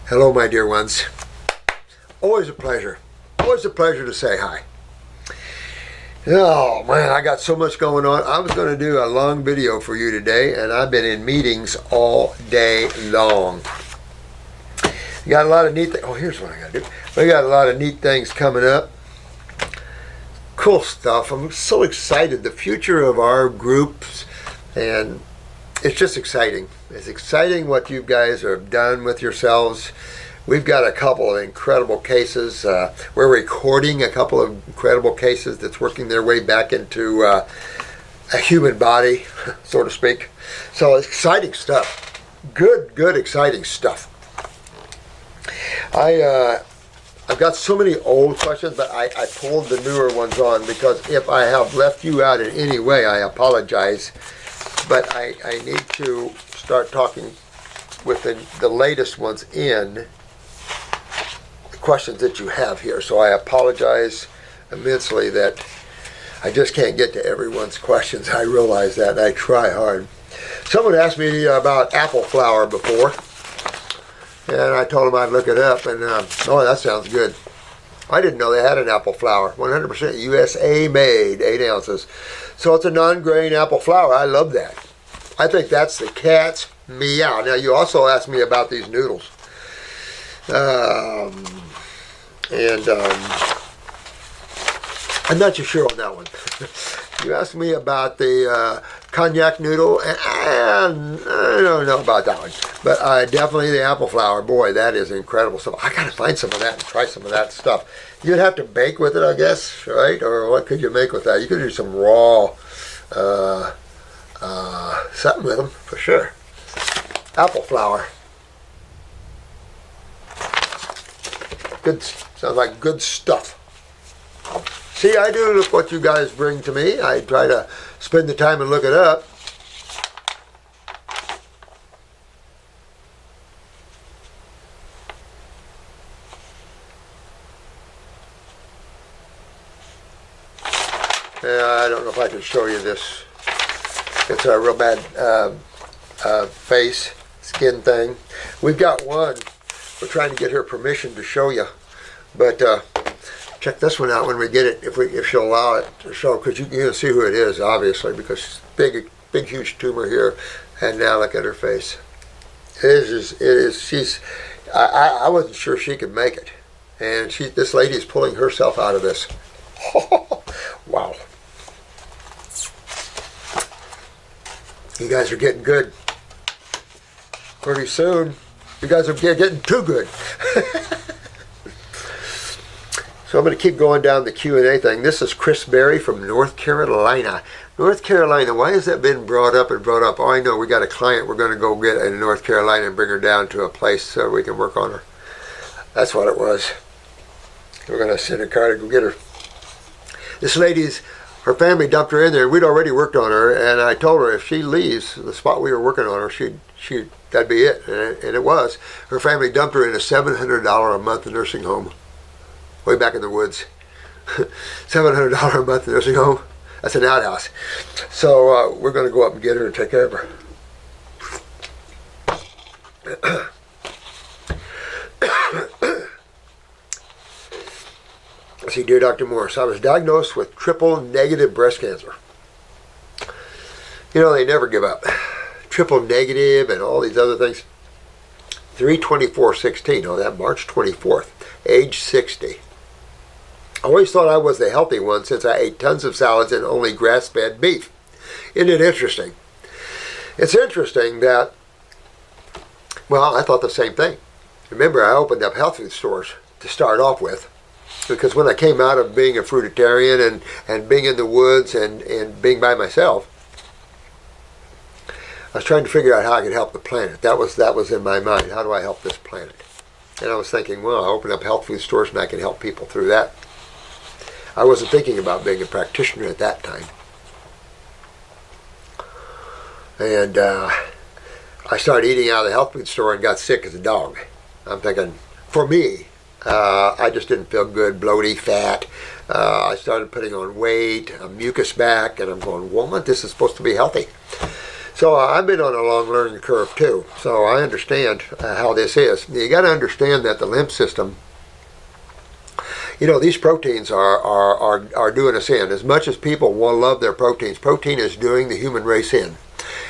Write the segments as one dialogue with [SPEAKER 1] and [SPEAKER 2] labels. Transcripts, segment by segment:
[SPEAKER 1] Hello, my dear ones. Always a pleasure. Always a pleasure to say hi. Oh, man, I got so much going on. I was going to do a long video for you today, and I've been in meetings all day long. We got a lot of neat things. Oh, here's what I got to do. We got a lot of neat things coming up. Cool stuff. I'm so excited. The future of our groups, and it's just exciting. It's exciting what you guys have done with yourselves. We've got a couple of incredible cases. We're recording a couple of incredible cases that's working their way back into a human body, so to speak. So exciting stuff. Good, exciting stuff. I've got so many old questions, but I pulled the newer ones on because if I have left you out in any way, I apologize. But I need to start talking with the latest ones in the questions that you have here. So I apologize immensely that I just can't get to everyone's questions. I realize that, and I try hard. Someone asked me about apple flour before, and I told them I'd look it up, and oh, that sounds good. I didn't know they had an apple flour. 100% USA made, 8 ounces. So it's a non-grain apple flour. I love that. I think that's the cat's meow. Now, you also asked me about these noodles. I'm not too sure on that one. You asked me about the cognac noodle, and I don't know about that one. But definitely the apple flour. Boy, that is incredible stuff. I got to find some of that and try some of that stuff. You'd have to bake with it, I guess, right? Or what could you make with that? You could do some raw something with them, for sure. Apple flour. Good, sounds like good stuff. See, I do look what you guys bring to me. I try to spend the time and look it up. I don't know if I can show you this. It's a real bad face, skin thing. We've got one. We're trying to get her permission to show you. But check this one out when we get it, if she'll allow it to show, because you can see who it is, obviously, because she's big, huge tumor here. And now look at her face. I wasn't sure she could make it. And this lady is pulling herself out of this. Wow. You guys are getting good. Pretty soon, you guys are getting too good. So I'm going to keep going down the Q&A thing. This is Chris Berry from North Carolina. North Carolina, why has that been brought up? Oh, I know, we got a client we're going to go get in North Carolina and bring her down to a place so we can work on her. That's what it was. We're going to send a car to go get her. This lady's, her family dumped her in there. We'd already worked on her, and I told her if she leaves the spot we were working on her, that'd be it. And it was. Her family dumped her in a $700 a month nursing home, way back in the woods. $700 a month nursing home. That's an outhouse. So we're going to go up and get her and take care of her. Let's see, dear Dr. Morris, I was diagnosed with triple-negative breast cancer. You know, they never give up. Triple-negative and all these other things. 3/24/16, oh, that March 24th, age 60. I always thought I was the healthy one since I ate tons of salads and only grass-fed beef. Isn't it interesting? It's interesting that, well, I thought the same thing. Remember, I opened up health food stores to start off with. Because when I came out of being a fruitarian and being in the woods and being by myself, I was trying to figure out how I could help the planet. That was in my mind. How do I help this planet? And I was thinking, well, I open up health food stores and I can help people through that. I wasn't thinking about being a practitioner at that time. And I started eating out of the health food store and got sick as a dog. I'm thinking, for me, I just didn't feel good, bloaty, fat. I started putting on weight, a mucus back, and I'm going, woman, this is supposed to be healthy. So I've been on a long learning curve too, so I understand how this is. You got to understand that the lymph system, these proteins are doing us in. As much as people will love their proteins, protein is doing the human race in.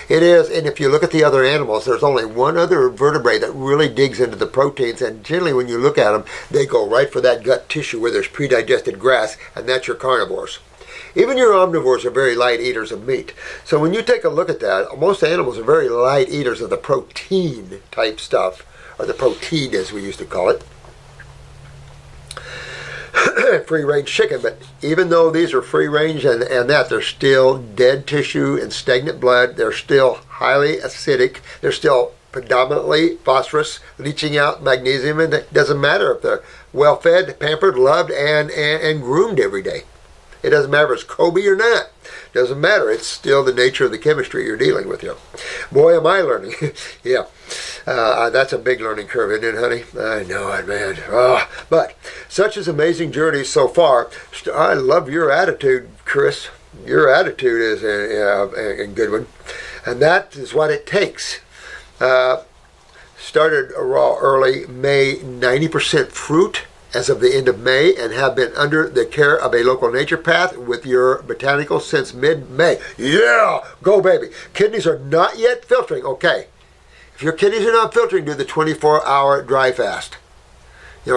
[SPEAKER 1] It is, and if you look at the other animals, there's only one other vertebrate that really digs into the proteins, and generally when you look at them, they go right for that gut tissue where there's pre-digested grass, and that's your carnivores. Even your omnivores are very light eaters of meat. So when you take a look at that, most animals are very light eaters of the protein type stuff, or the protein as we used to call it. Free range chicken, but even though these are free range and that, they're still dead tissue and stagnant blood. They're still highly acidic. They're still predominantly phosphorus, leaching out magnesium, and it doesn't matter if they're well fed, pampered, loved, and groomed every day. It doesn't matter if it's Kobe or not. It doesn't matter. It's still the nature of the chemistry you're dealing with. Boy, am I learning. Yeah. That's a big learning curve, isn't it, honey? I know it, man. But such is amazing journey so far. I love your attitude, Chris. Your attitude is a good one. And that is what it takes. Started raw early May, 90% fruit as of the end of May, and have been under the care of a local naturopath with your botanicals since mid-May. Yeah, go baby. Kidneys are not yet filtering. Okay, if your kidneys are not filtering, do the 24-hour dry fast.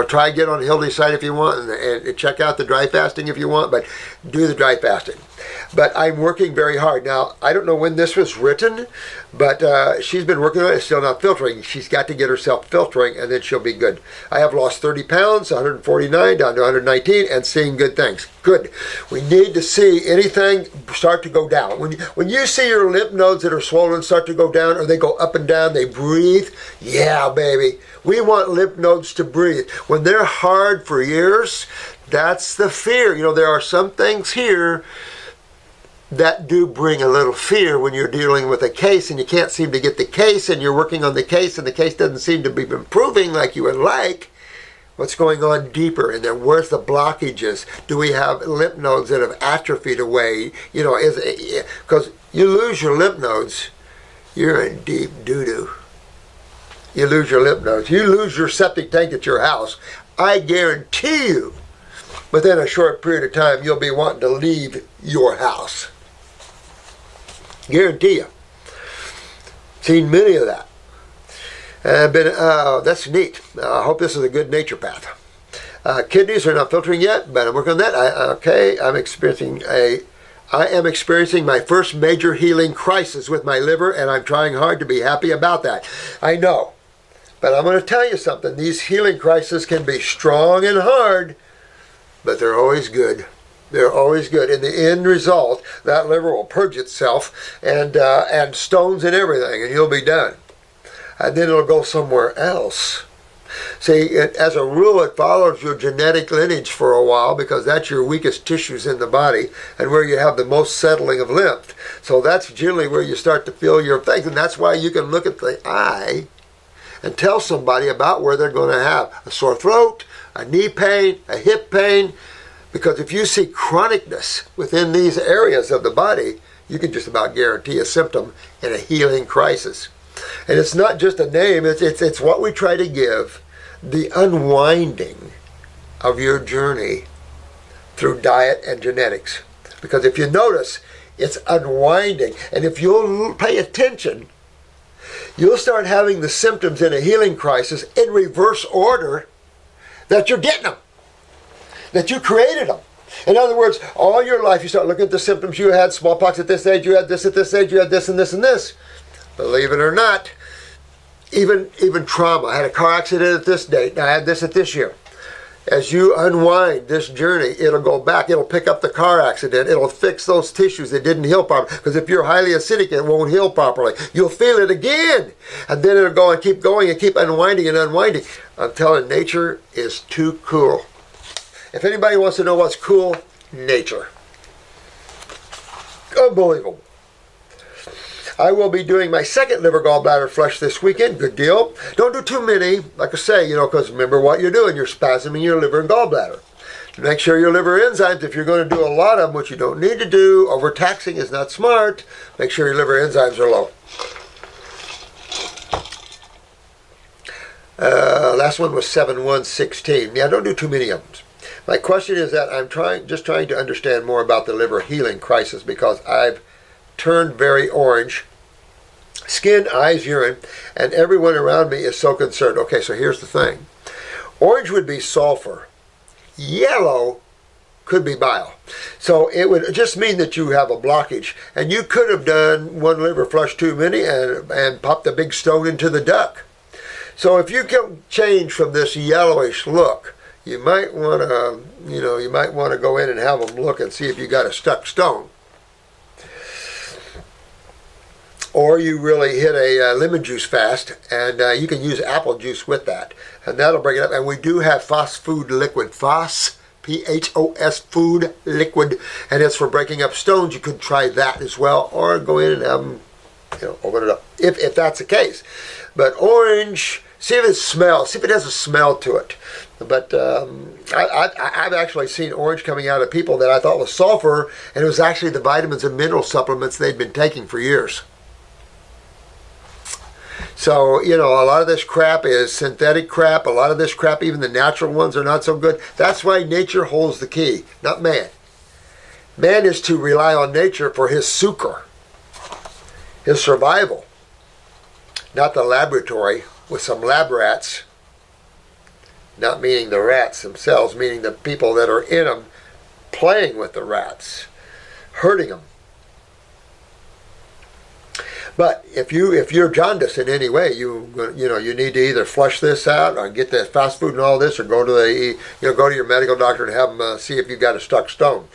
[SPEAKER 1] Try to get on Hildy's site if you want, and check out the dry fasting if you want, but do the dry fasting. But I'm working very hard. Now, I don't know when this was written, but she's been working on it. It's still not filtering. She's got to get herself filtering, and then she'll be good. I have lost 30 pounds, 149 down to 119, and seeing good things. Good. We need to see anything start to go down. When you see your lymph nodes that are swollen start to go down, or they go up and down, they breathe, yeah, baby. We want lymph nodes to breathe. When they're hard for years, that's the fear. There are some things here that do bring a little fear when you're dealing with a case and you can't seem to get the case, and you're working on the case and the case doesn't seem to be improving like you would like. What's going on deeper in there? Where's the blockages? Do we have lymph nodes that have atrophied away? Because you lose your lymph nodes, you're in deep doo-doo. You lose your lymph nodes. You lose your septic tank at your house. I guarantee you, within a short period of time, you'll be wanting to leave your house. Guarantee you. Seen many of that. That's neat. I hope this is a good naturopath. Kidneys are not filtering yet, but I'm working on that. I am experiencing my first major healing crisis with my liver, and I'm trying hard to be happy about that. I know. But I'm going to tell you something. These healing crises can be strong and hard, but they're always good. They're always good. In the end result, that liver will purge itself and stones and everything, and you'll be done. And then it'll go somewhere else. See, as a rule, it follows your genetic lineage for a while, because that's your weakest tissues in the body and where you have the most settling of lymph. So that's generally where you start to feel your things, and that's why you can look at the eye and tell somebody about where they're going to have a sore throat, a knee pain, a hip pain. Because if you see chronicness within these areas of the body, you can just about guarantee a symptom in a healing crisis. And it's not just a name, it's what we try to give, the unwinding of your journey through diet and genetics. Because if you notice, it's unwinding. And if you'll pay attention, you'll start having the symptoms in a healing crisis in reverse order that you're getting them, that you created them. In other words, all your life you start looking at the symptoms. You had smallpox at this age, you had this at this age, you had this and this and this. Believe it or not, even trauma. I had a car accident at this date, I had this at this year. As you unwind this journey, it'll go back. It'll pick up the car accident. It'll fix those tissues that didn't heal properly. Because if you're highly acidic, it won't heal properly. You'll feel it again. And then it'll go and keep going and keep unwinding and unwinding. I'm telling, nature is too cool. If anybody wants to know what's cool, nature. Unbelievable. I will be doing my second liver gallbladder flush this weekend. Good deal. Don't do too many, like I say, because remember what you're doing. You're spasming your liver and gallbladder. Make sure your liver enzymes, if you're going to do a lot of them, which you don't need to do, overtaxing is not smart, make sure your liver enzymes are low. Last one was 7116. Yeah, don't do too many of them. My question is that I'm just trying to understand more about the liver healing crisis because I've turned very orange. Skin, eyes, urine, and everyone around me is so concerned. Okay, so here's the thing. Orange would be sulfur. Yellow could be bile. So it would just mean that you have a blockage. And you could have done one liver flush too many and popped a big stone into the duct. So if you can change from this yellowish look, you might want to, go in and have them look and see if you got a stuck stone. Or you really hit a lemon juice fast, and you can use apple juice with that. And that'll bring it up. And we do have Phos Food Liquid. Phos, P-H-O-S Food Liquid. And it's for breaking up stones. You could try that as well. Or go in and have them, open it up. If that's the case. But orange, see if it smells. See if it has a smell to it. But I've actually seen orange coming out of people that I thought was sulfur. And it was actually the vitamins and mineral supplements they'd been taking for years. So, a lot of this crap is synthetic crap. A lot of this crap, even the natural ones, are not so good. That's why nature holds the key, not man. Man is to rely on nature for his succor, his survival, not the laboratory with some lab rats, not meaning the rats themselves, meaning the people that are in them playing with the rats, hurting them. But if you're jaundiced in any way, you need to either flush this out or get the fast food and all this, or go to go to your medical doctor and have them see if you've got a stuck stone.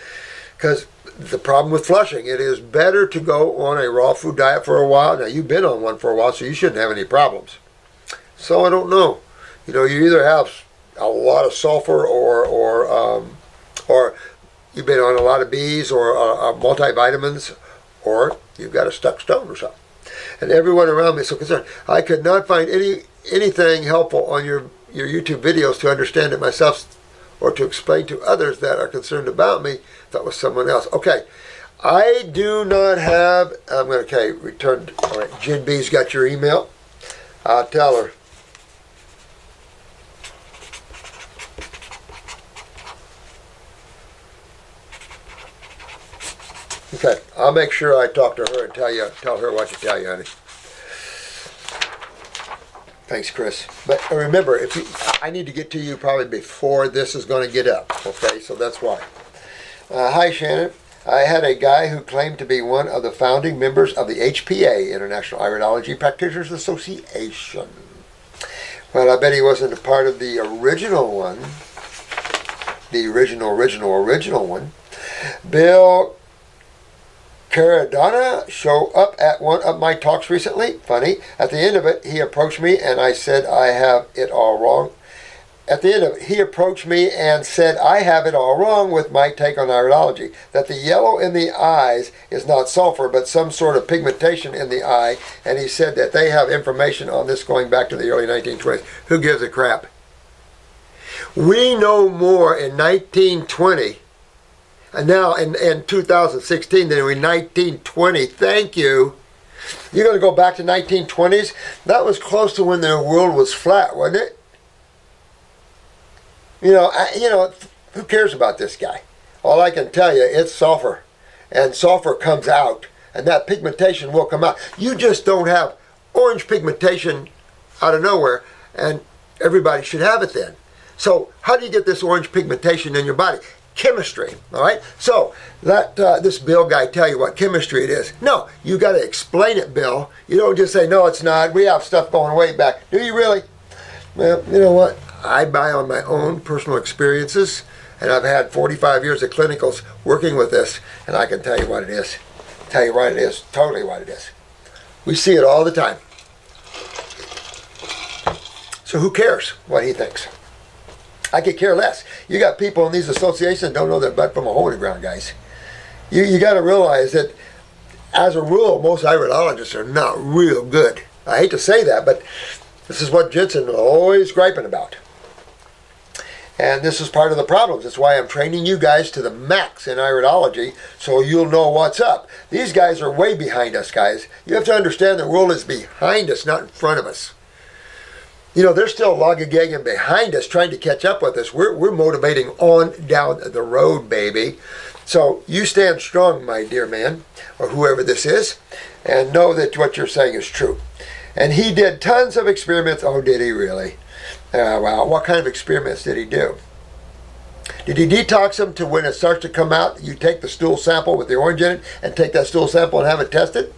[SPEAKER 1] Because the problem with flushing, it is better to go on a raw food diet for a while. Now you've been on one for a while, so you shouldn't have any problems. So I don't know. You either have a lot of sulfur or you've been on a lot of Bs or multivitamins, or you've got a stuck stone or something. And everyone around me is so concerned. I could not find anything helpful on your YouTube videos to understand it myself or to explain to others that are concerned about me. That was someone else. Okay, I do not have, return. All right, Jen B's got your email. I'll tell her. Okay, I'll make sure I talk to her and tell her what to tell you, honey. Thanks, Chris. But remember, I need to get to you probably before this is going to get up. Okay, so that's why. Hi, Shannon. I had a guy who claimed to be one of the founding members of the HPA, International Iridology Practitioners Association. Well, I bet he wasn't a part of the original one. The original one. Bill Caradonna showed up at one of my talks recently. Funny. At the end of it, he approached me and I said I have it all wrong. At the end of it, he approached me and said I have it all wrong with my take on iridology. That the yellow in the eyes is not sulfur, but some sort of pigmentation in the eye. And he said that they have information on this going back to the early 1920s. Who gives a crap? We know more in 1920 and now in 2016 than in 1920. Thank you. You're going to go back to 1920s? That was close to when the world was flat, wasn't it? Who cares about this guy? All I can tell you, it's sulfur. And sulfur comes out. And that pigmentation will come out. You just don't have orange pigmentation out of nowhere. And everybody should have it then. So how do you get this orange pigmentation in your body? Chemistry, all right? So that this Bill guy tell you what chemistry it is. No, you got to explain it, Bill. You don't just say, no, it's not. We have stuff going way back. Do you really? Well, you know what? I buy on my own personal experiences, and I've had 45 years of clinicals working with this, and I can tell you what it is. Tell you what it is. Totally what it is. We see it all the time. So who cares what he thinks? I could care less. You got people in these associations that don't know their butt from a hole in the ground, guys. You got to realize that as a rule, most iridologists are not real good. I hate to say that, but this is what Jensen is always griping about. And this is part of the problems. That's why I'm training you guys to the max in iridology so you'll know what's up. These guys are way behind us, guys. You have to understand the world is behind us, not in front of us. You know, they're still lollygagging behind us, trying to catch up with us. We're motivating on down the road, baby. So you stand strong, my dear man, or whoever this is, and know that what you're saying is true. And he did tons of experiments. Oh, did he really? Wow. What kind of experiments did he do? Did he detox them to when it starts to come out, you take the stool sample with the orange in it and take that stool sample and have it tested?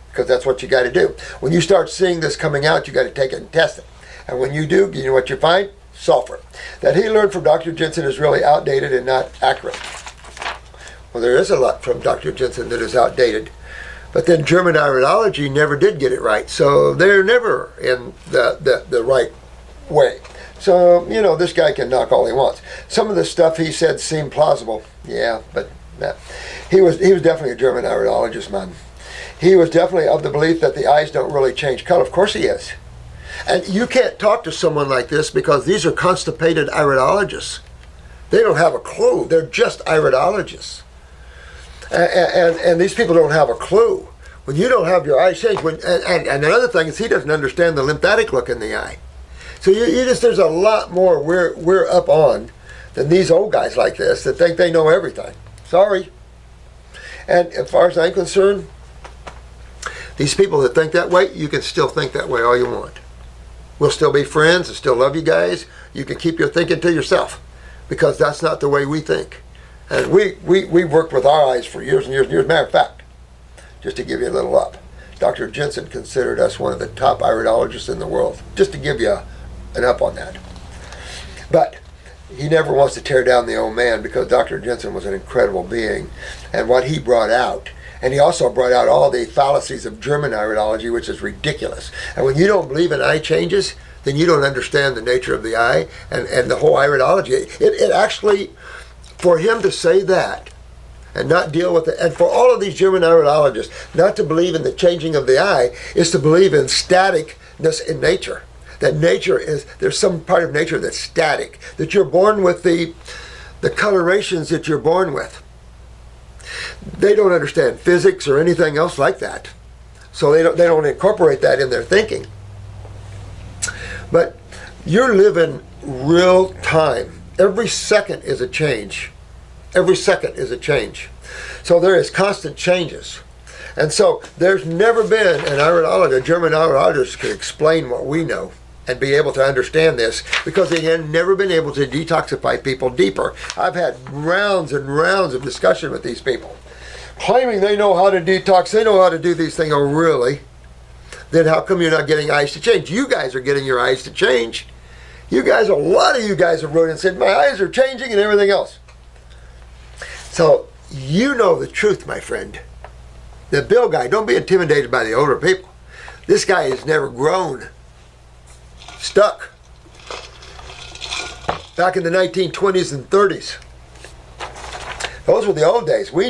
[SPEAKER 1] Because that's what you got to do. When you start seeing this coming out, you got to take it and test it. And when you do, you know what you find? Sulfur. That he learned from Dr. Jensen is really outdated and not accurate. Well, there is a lot from Dr. Jensen that is outdated. But then German iridology never did get it right. So they're never in the right way. So, you know, this guy can knock all he wants. Some of the stuff he said seemed plausible. Yeah, but nah. He was definitely a German iridologist, man. He was definitely of the belief that the eyes don't really change color. Of course he is. And you can't talk to someone like this because these are constipated iridologists. They don't have a clue. They're just iridologists. And these people don't have a clue. When you don't have your eyes changed, and another thing is he doesn't understand the lymphatic look in the eye. So you just, there's a lot more we're up on than these old guys like this that think they know everything. Sorry. And as far as I'm concerned, these people that think that way, you can still think that way all you want. We'll still be friends and still love you guys. You can keep your thinking to yourself because that's not the way we think. And we've worked with our eyes for years and years and years. Matter of fact, just to give you a little up, Dr. Jensen considered us one of the top iridologists in the world, just to give you an up on that. But he never wants to tear down the old man because Dr. Jensen was an incredible being. And what he brought out, and he also brought out all the fallacies of German iridology, which is ridiculous. And when you don't believe in eye changes, then you don't understand the nature of the eye and the whole iridology. It actually, for him to say that and not deal with it, and for all of these German iridologists not to believe in the changing of the eye is to believe in staticness in nature. That nature is, there's some part of nature that's static, that you're born with the colorations that you're born with. They don't understand physics or anything else like that. So they don't incorporate that in their thinking. But you're living real time. Every second is a change. Every second is a change. So there is constant changes. And so there's never been an iridologist, a German iridologist could explain what we know and be able to understand this because they had never been able to detoxify people deeper. I've had rounds and rounds of discussion with these people claiming they know how to detox, they know how to do these things. Oh, really? Then how come you're not getting eyes to change? You guys are getting your eyes to change. You guys, a lot of you guys have wrote and said, my eyes are changing and everything else. So you know the truth, my friend. The Bill guy, don't be intimidated by the older people. This guy has never grown. Stuck. Back in the 1920s and 30s. Those were the old days. We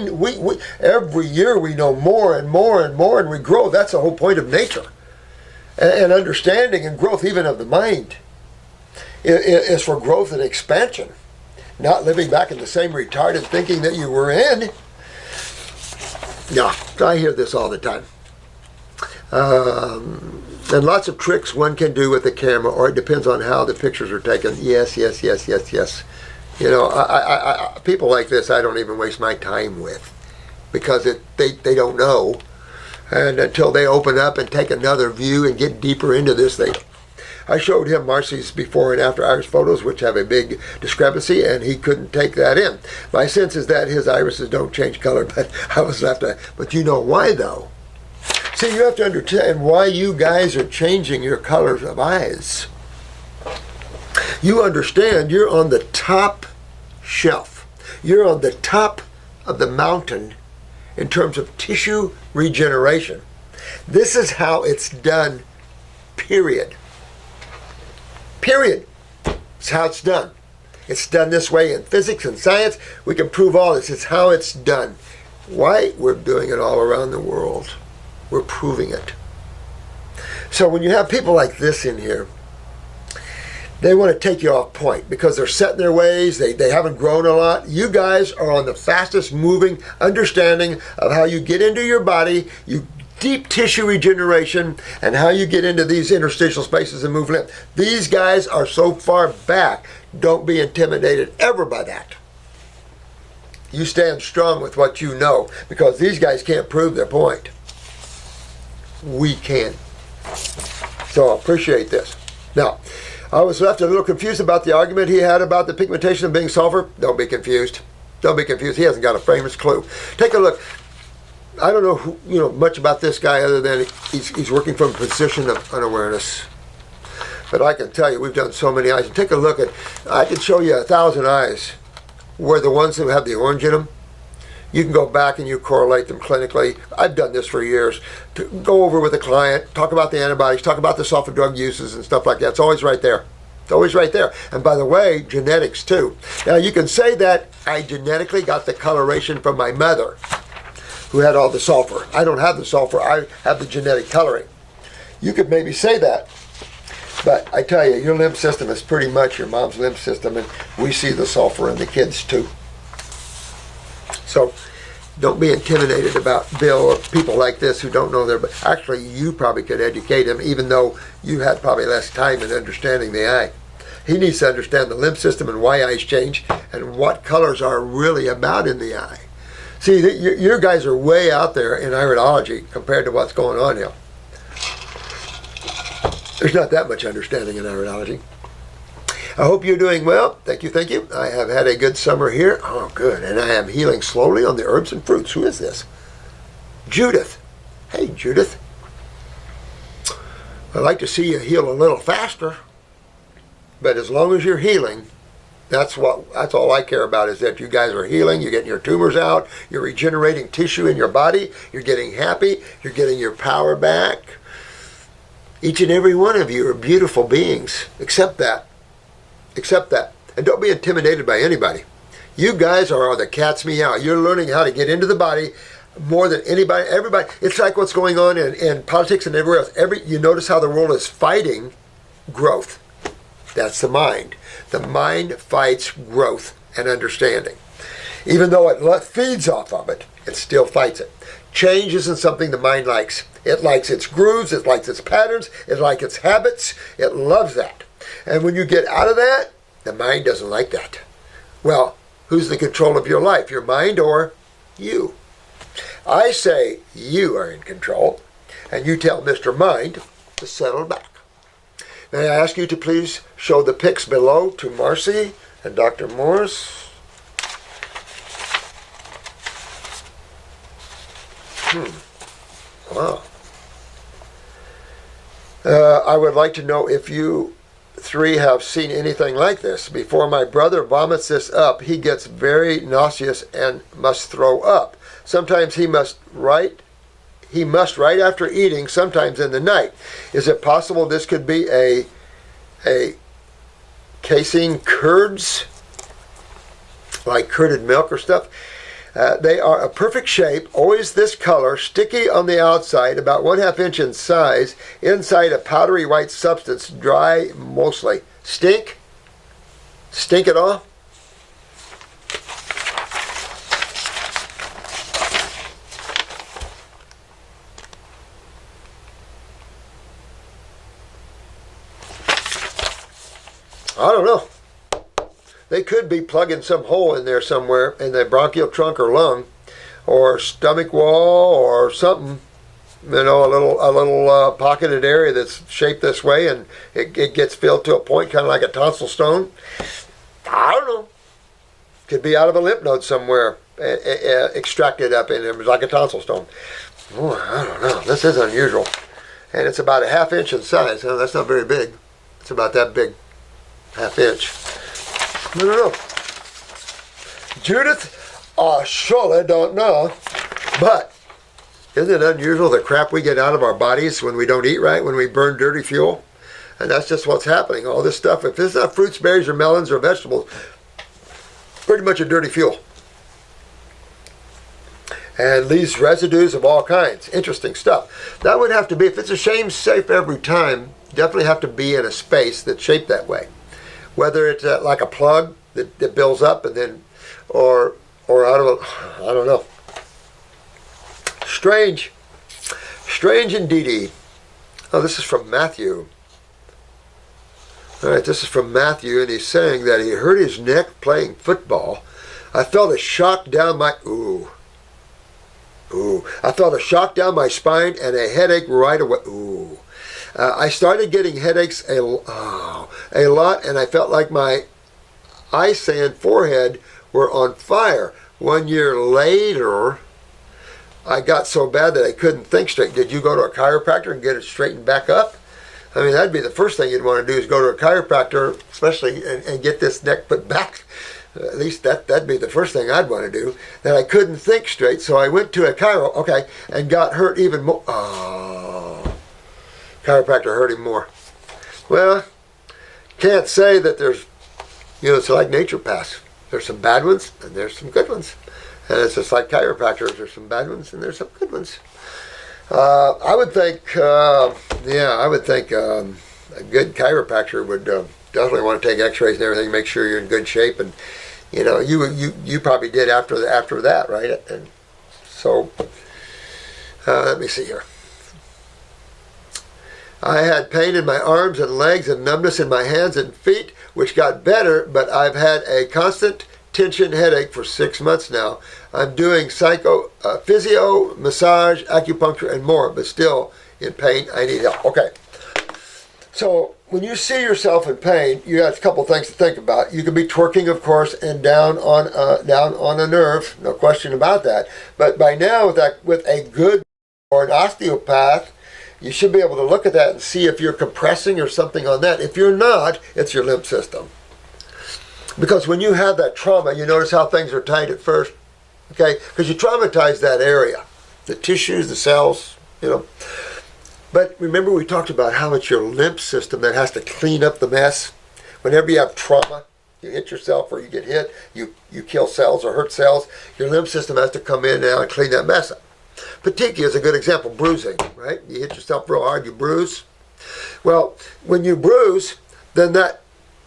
[SPEAKER 1] every year we know more and more and more and we grow. That's the whole point of nature. And understanding and growth even of the mind is for growth and expansion. Not living back in the same retarded thinking that you were in. Yeah, I hear this all the time. And lots of tricks one can do with the camera, or it depends on how the pictures are taken. Yes. You know, I people like this I don't even waste my time with because they don't know. And until they open up and take another view and get deeper into this thing. I showed him Marcy's before and after iris photos, which have a big discrepancy, and he couldn't take that in. My sense is that his irises don't change color, but I was left to, but you know why though? See, you have to understand why you guys are changing your colors of eyes. You understand you're on the top shelf. You're on the top of the mountain in terms of tissue regeneration. This is how it's done, period. Period. It's how it's done. It's done this way in physics and science. We can prove all this. It's how it's done. Why? We're doing it all around the world. We're proving it. So when you have people like this in here, they want to take you off point because they're set in their ways. They haven't grown a lot. You guys are on the fastest moving understanding of how you get into your body, you deep tissue regeneration, and how you get into these interstitial spaces and move lymph. These guys are so far back. Don't be intimidated ever by that. You stand strong with what you know because these guys can't prove their point. We can. So I appreciate this. Now, I was left a little confused about the argument he had about the pigmentation of being sulfur. Don't be confused. Don't be confused. He hasn't got a framer's clue. Take a look. I don't know much about this guy other than he's working from a position of unawareness. But I can tell you, we've done so many eyes. And take a look at, I can show you 1,000 eyes where the ones that have the orange in them, you can go back and you correlate them clinically. I've done this for years. To go over with a client, talk about the antibiotics, talk about the sulfur drug uses and stuff like that. It's always right there. It's always right there. And by the way, genetics too. Now you can say that I genetically got the coloration from my mother, who had all the sulfur. I don't have the sulfur. I have the genetic coloring. You could maybe say that. But I tell you, your lymph system is pretty much your mom's lymph system, and we see the sulfur in the kids too. So don't be intimidated about Bill or people like this who don't know but actually you probably could educate him, even though you had probably less time in understanding the eye. He needs to understand the lymph system and why eyes change and what colors are really about in the eye. See, your guys are way out there in iridology compared to what's going on here. There's not that much understanding in iridology. I hope you're doing well. Thank you, thank you. I have had a good summer here. Oh, good. And I am healing slowly on the herbs and fruits. Who is this? Judith. Hey, Judith. I'd like to see you heal a little faster. But as long as you're healing, that's all I care about, is that you guys are healing, you're getting your tumors out, you're regenerating tissue in your body, you're getting happy, you're getting your power back. Each and every one of you are beautiful beings. Accept that. Accept that. And don't be intimidated by anybody. You guys are the cat's meow. You're learning how to get into the body more than anybody, everybody. It's like what's going on in politics and everywhere else. You notice how the world is fighting growth. That's the mind. The mind fights growth and understanding. Even though it feeds off of it, it still fights it. Change isn't something the mind likes. It likes its grooves, it likes its patterns, it likes its habits. It loves that. And when you get out of that, the mind doesn't like that. Well, who's in control of your life? Your mind or you? I say you are in control, and you tell Mr. Mind to settle back. May I ask you to please show the pics below to Marcy and Dr. Morris? Wow. I would like to know if you three have seen anything like this. Before my brother vomits this up, he gets very nauseous and must throw up. Sometimes he must right after eating, sometimes in the night. Is it possible this could be a casein curds, like curded milk or stuff? They are a perfect shape, always this color, sticky on the outside, about 1/2 inch in size, inside a powdery white substance, dry mostly. Stink? Stink at all? I don't know. They could be plugging some hole in there somewhere in the bronchial trunk or lung or stomach wall or something. You know, a little pocketed area that's shaped this way, and it gets filled to a point, kind of like a tonsil stone. I don't know. Could be out of a lymph node somewhere, extracted up in there, like a tonsil stone. Oh, I don't know. This is unusual. And it's about 1/2 inch in size. Oh, that's not very big. It's about that big, 1/2 inch. I don't know. Judith, I surely don't know. But isn't it unusual the crap we get out of our bodies when we don't eat right, when we burn dirty fuel? And that's just what's happening. All this stuff, if it's not fruits, berries, or melons, or vegetables, pretty much a dirty fuel. and leaves residues of all kinds. Interesting stuff. That would have to be, if it's a shame-safe every time, definitely have to be in a space that's shaped that way. Whether it's like a plug that builds up and then, or out of a, I don't know. Strange indeedy. Oh, this is from Matthew. All right, this is from Matthew, and he's saying that he hurt his neck playing football. I felt a shock down my, I felt a shock down my spine and a headache right away. I started getting headaches a lot, and I felt like my eyes and forehead were on fire. 1 year later, I got so bad that I couldn't think straight. Did you go to a chiropractor and get it straightened back up? I mean, that'd be the first thing you'd want to do is go to a chiropractor, especially, and get this neck put back. At least that'd be the first thing I'd want to do. That I couldn't think straight, so I went to a chiro, and got hurt even more. Oh, chiropractor hurt him more. Well, can't say that there's, it's like naturopaths. There's some bad ones, and there's some good ones. And it's just like chiropractors. There's some bad ones, and there's some good ones. I would think a good chiropractor would definitely want to take x-rays and everything, make sure you're in good shape. And, you probably did after that, right? And so, let me see here. I had pain in my arms and legs and numbness in my hands and feet, which got better, but I've had a constant tension headache for 6 months now. I'm doing physio, massage, acupuncture, and more, but still in pain. I need help. Okay. So when you see yourself in pain, you have a couple things to think about. You could be twerking, of course, and down on a nerve, no question about that. But by now, with a good or an osteopath, you should be able to look at that and see if you're compressing or something on that. If you're not, it's your lymph system. Because when you have that trauma, you notice how things are tight at first, okay? Because you traumatize that area, the tissues, the cells, But remember we talked about how it's your lymph system that has to clean up the mess. Whenever you have trauma, you hit yourself or you get hit, you kill cells or hurt cells, your lymph system has to come in now and clean that mess up. Petechiae is a good example, bruising, right? You hit yourself real hard, you bruise. Well, when you bruise, then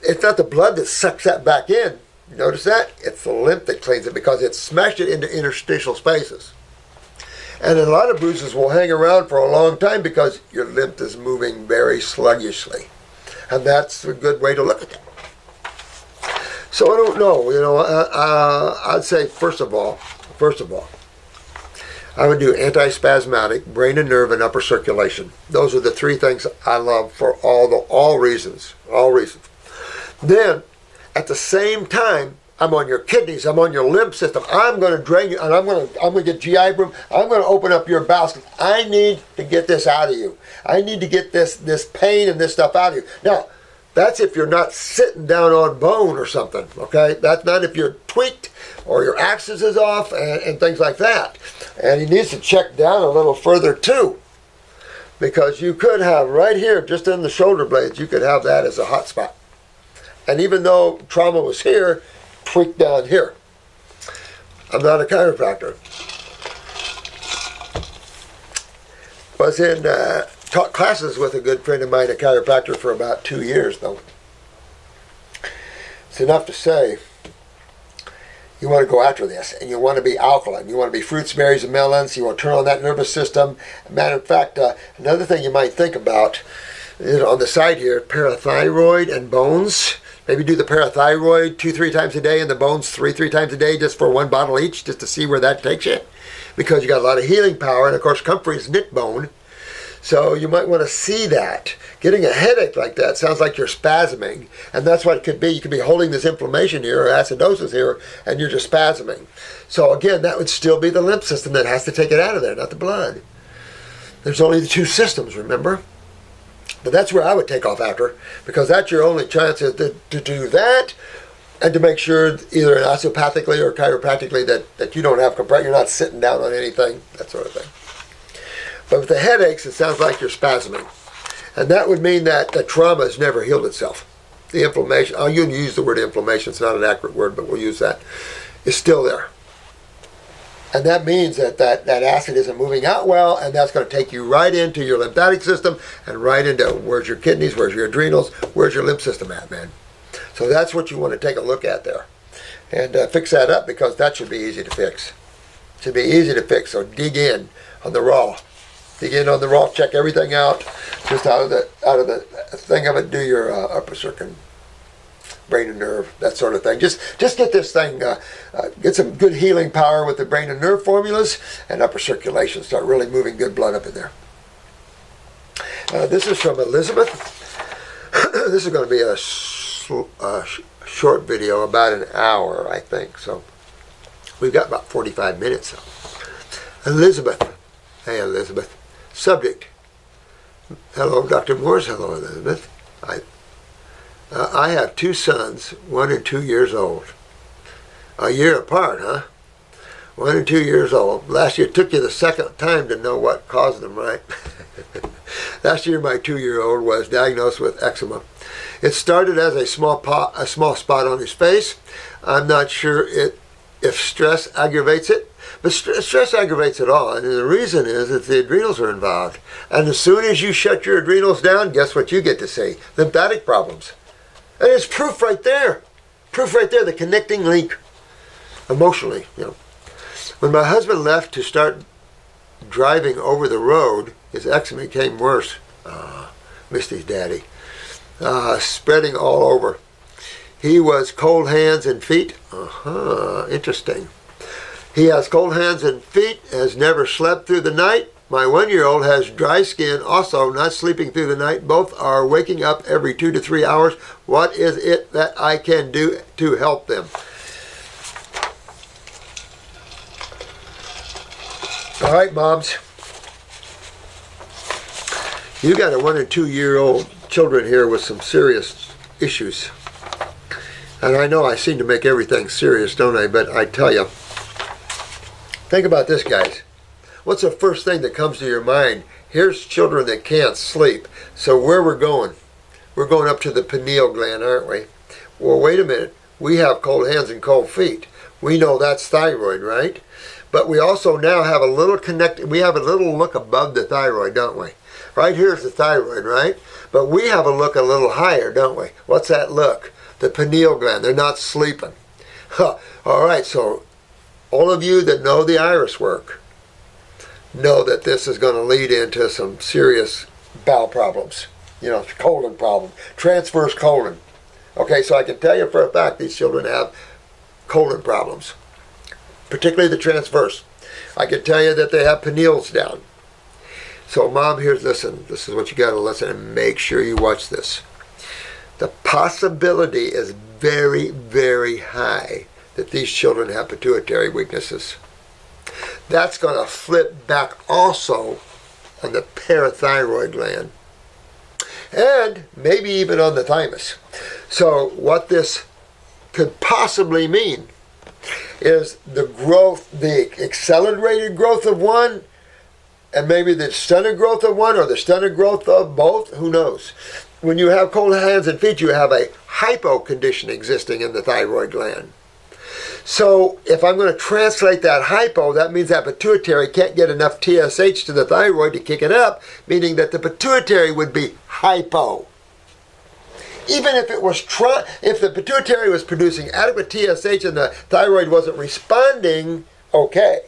[SPEAKER 1] it's not the blood that sucks that back in. You notice that? It's the lymph that cleans it because it smashed it into interstitial spaces. And a lot of bruises will hang around for a long time because your lymph is moving very sluggishly. And that's a good way to look at that. So I don't know, I'd say first of all, I would do antispasmodic, brain and nerve, and upper circulation. Those are the three things I love for all reasons. Then, at the same time, I'm on your kidneys, I'm on your lymph system. I'm going to drain you, and I'm going to get GI broom. I'm going to open up your bowels. I need to get this out of you. I need to get this pain and this stuff out of you. Now, that's if you're not sitting down on bone or something, okay? That's not if you're tweaked or your axis is off and things like that. And he needs to check down a little further too, because you could have right here, just in the shoulder blades, you could have that as a hot spot. And even though trauma was here, tweaked down here. I'm not a chiropractor. Was in taught classes with a good friend of mine, a chiropractor, for about 2 years though. It's enough to say you want to go after this, and you want to be alkaline. You want to be fruits, berries, and melons. You want to turn on that nervous system. Matter of fact, another thing you might think about is on the side here, parathyroid and bones. Maybe do the parathyroid 2-3 times a day and the bones 3 times a day, just for 1 bottle each, just to see where that takes you. Because you got a lot of healing power, and of course comfrey is knit bone. So you might want to see that. Getting a headache like that sounds like you're spasming, and that's what it could be. You could be holding this inflammation here or acidosis here, and you're just spasming. So again, that would still be the lymph system that has to take it out of there, not the blood. There's only the 2 systems, remember? But that's where I would take off after, because that's your only chance is to do that, and to make sure either osteopathically or chiropractically that you don't have compression, you're not sitting down on anything, that sort of thing. But with the headaches, it sounds like you're spasming. And that would mean that the trauma has never healed itself. The inflammation, you can use the word inflammation, it's not an accurate word, but we'll use that, is still there. And that means that acid isn't moving out well, and that's going to take you right into your lymphatic system and right into where's your kidneys, where's your adrenals, where's your lymph system at, man. So that's what you want to take a look at there. And fix that up, because that should be easy to fix. It should be easy to fix, so dig in on the raw. Dig in on the raw, check everything out. Just out of the thing of it, do your upper circuit, brain and nerve, that sort of thing. Just get this thing, get some good healing power with the brain and nerve formulas, and upper circulation. Start really moving good blood up in there. This is from Elizabeth. This is going to be a short video, about an hour, I think. So we've got about 45 minutes. So. Elizabeth. Hey, Elizabeth. Subject. Hello, Dr. Morse. Hello, Elizabeth. I have 2 sons, 1 and 2 years old. A year apart, huh? 1 and 2 years old. Last year, it took you the second time to know what caused them, right? Last year, my 2-year-old was diagnosed with eczema. It started as a small spot on his face. I'm not sure if stress aggravates it, but stress aggravates it all. And the reason is that the adrenals are involved. And as soon as you shut your adrenals down, guess what you get to see? Lymphatic problems. And it's proof right there. Proof right there, the connecting link emotionally. When my husband left to start driving over the road, his eczema became worse. Missed his daddy. Spreading all over. He was cold hands and feet. Interesting. He has cold hands and feet, has never slept through the night. My 1-year-old has dry skin, also not sleeping through the night. Both are waking up every 2 to 3 hours. What is it that I can do to help them? All right, moms. You got a 1 and 2 year old children here with some serious issues. And I know I seem to make everything serious, don't I? But I tell you, think about this, guys. What's the first thing that comes to your mind? Here's children that can't sleep. So where we're going? We're going up to the pineal gland, aren't we? Well, wait a minute. We have cold hands and cold feet. We know that's thyroid, right? But we also now have a little we have a little look above the thyroid, don't we? Right here's the thyroid, right? But we have a look a little higher, don't we? What's that look? The pineal gland. They're not sleeping. All right, so all of you that know the iris work know that this is going to lead into some serious bowel problems. Colon problem. Transverse colon. Okay, so I can tell you for a fact these children have colon problems, particularly the transverse. I can tell you that they have pineals down. So mom, listen, this is what you got to listen, and make sure you watch this. The possibility is very, very high that these children have pituitary weaknesses. That's going to flip back also on the parathyroid gland, and maybe even on the thymus. So what this could possibly mean is the accelerated growth of one, and maybe the stunted growth of one, or the stunted growth of both, who knows. When you have cold hands and feet, you have a hypo condition existing in the thyroid gland. So if I'm going to translate that hypo, that means that pituitary can't get enough TSH to the thyroid to kick it up, meaning that the pituitary would be hypo. Even if if the pituitary was producing adequate TSH and the thyroid wasn't responding, okay.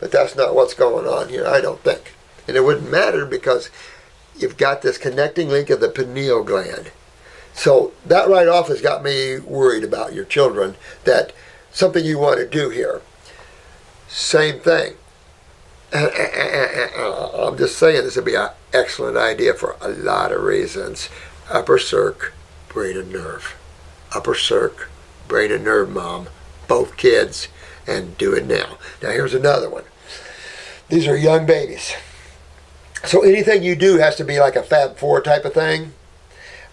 [SPEAKER 1] But that's not what's going on here, I don't think. And it wouldn't matter, because you've got this connecting link of the pineal gland. So that right off has got me worried about your children, that something you want to do here. Same thing. I'm just saying this would be an excellent idea for a lot of reasons. Upper circ, brain and nerve. Upper circ, brain and nerve, mom. Both kids, and do it now. Now here's another one. These are young babies. So anything you do has to be like a Fab 4 type of thing.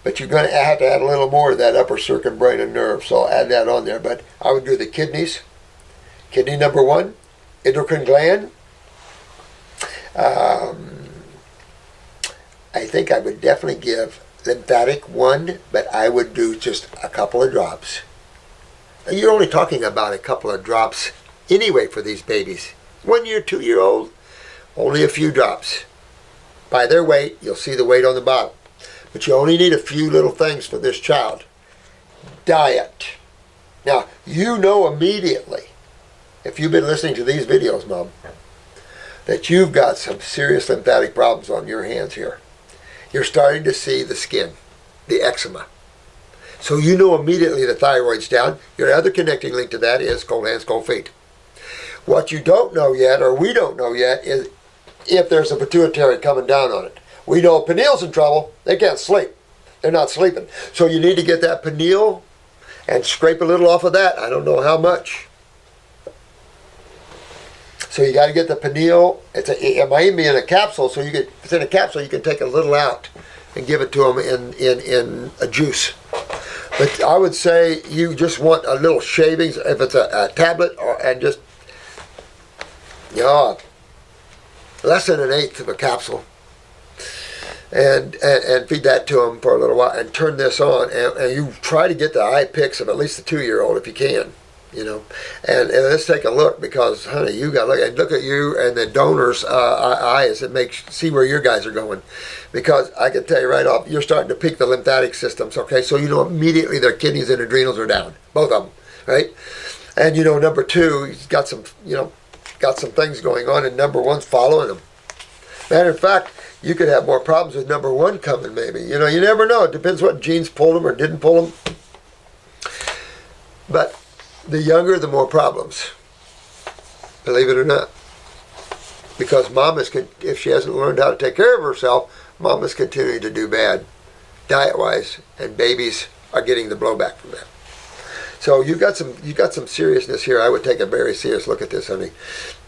[SPEAKER 1] But you're going to have to add a little more of that upper circuit, brain and nerve. So I'll add that on there. But I would do the kidneys. Kidney number 1. Endocrine gland. I think I would definitely give lymphatic 1. But I would do just a couple of drops. You're only talking about a couple of drops anyway for these babies. 1 year, 2 year old, only a few drops. By their weight, you'll see the weight on the bottom. But you only need a few little things for this child. Diet. Now, you know immediately, if you've been listening to these videos, Mom, that you've got some serious lymphatic problems on your hands here. You're starting to see the skin, the eczema. So you know immediately the thyroid's down. Your other connecting link to that is cold hands, cold feet. What you don't know yet, or we don't know yet, is if there's a pituitary coming down on it. We know pineal's in trouble. They can't sleep. They're not sleeping. So you need to get that pineal and scrape a little off of that. I don't know how much. So you got to get the pineal. It might even be in a capsule. So if it's in a capsule, you can take a little out and give it to them in a juice. But I would say you just want a little shavings, if it's a tablet, and just, less than an eighth of a capsule. And feed that to them for a little while and turn this on. And you try to get the eye pics of at least the 2-year-old if you can. And let's take a look, because honey, you got to look at you and the donor's eyes. It makes see where your guys are going, because I can tell you right off, you're starting to peak the lymphatic systems. Okay, so immediately their kidneys and adrenals are down, both of them, right? And number two, he's got some things going on, and number one's following them. Matter of fact, you could have more problems with number one coming, maybe. You never know. It depends what genes pulled them or didn't pull them. But the younger, the more problems. Believe it or not. Because if she hasn't learned how to take care of herself, mom is continuing to do bad, diet-wise, and babies are getting the blowback from that. So you got some seriousness here. I would take a very serious look at this, honey,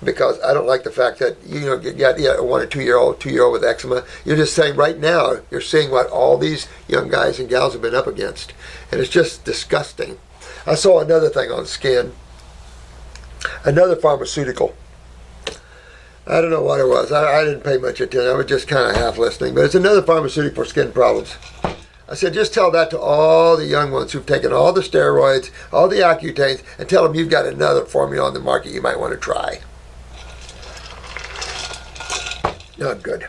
[SPEAKER 1] because I don't like the fact that you got a 1 or 2 year old with eczema. You're just saying right now, you're seeing what all these young guys and gals have been up against, and it's just disgusting. I saw another thing on skin, another pharmaceutical. I don't know what it was. I didn't pay much attention. I was just kind of half listening, but it's another pharmaceutical for skin problems. I said, just tell that to all the young ones who've taken all the steroids, all the Accutanes, and tell them you've got another formula on the market you might want to try. Not good.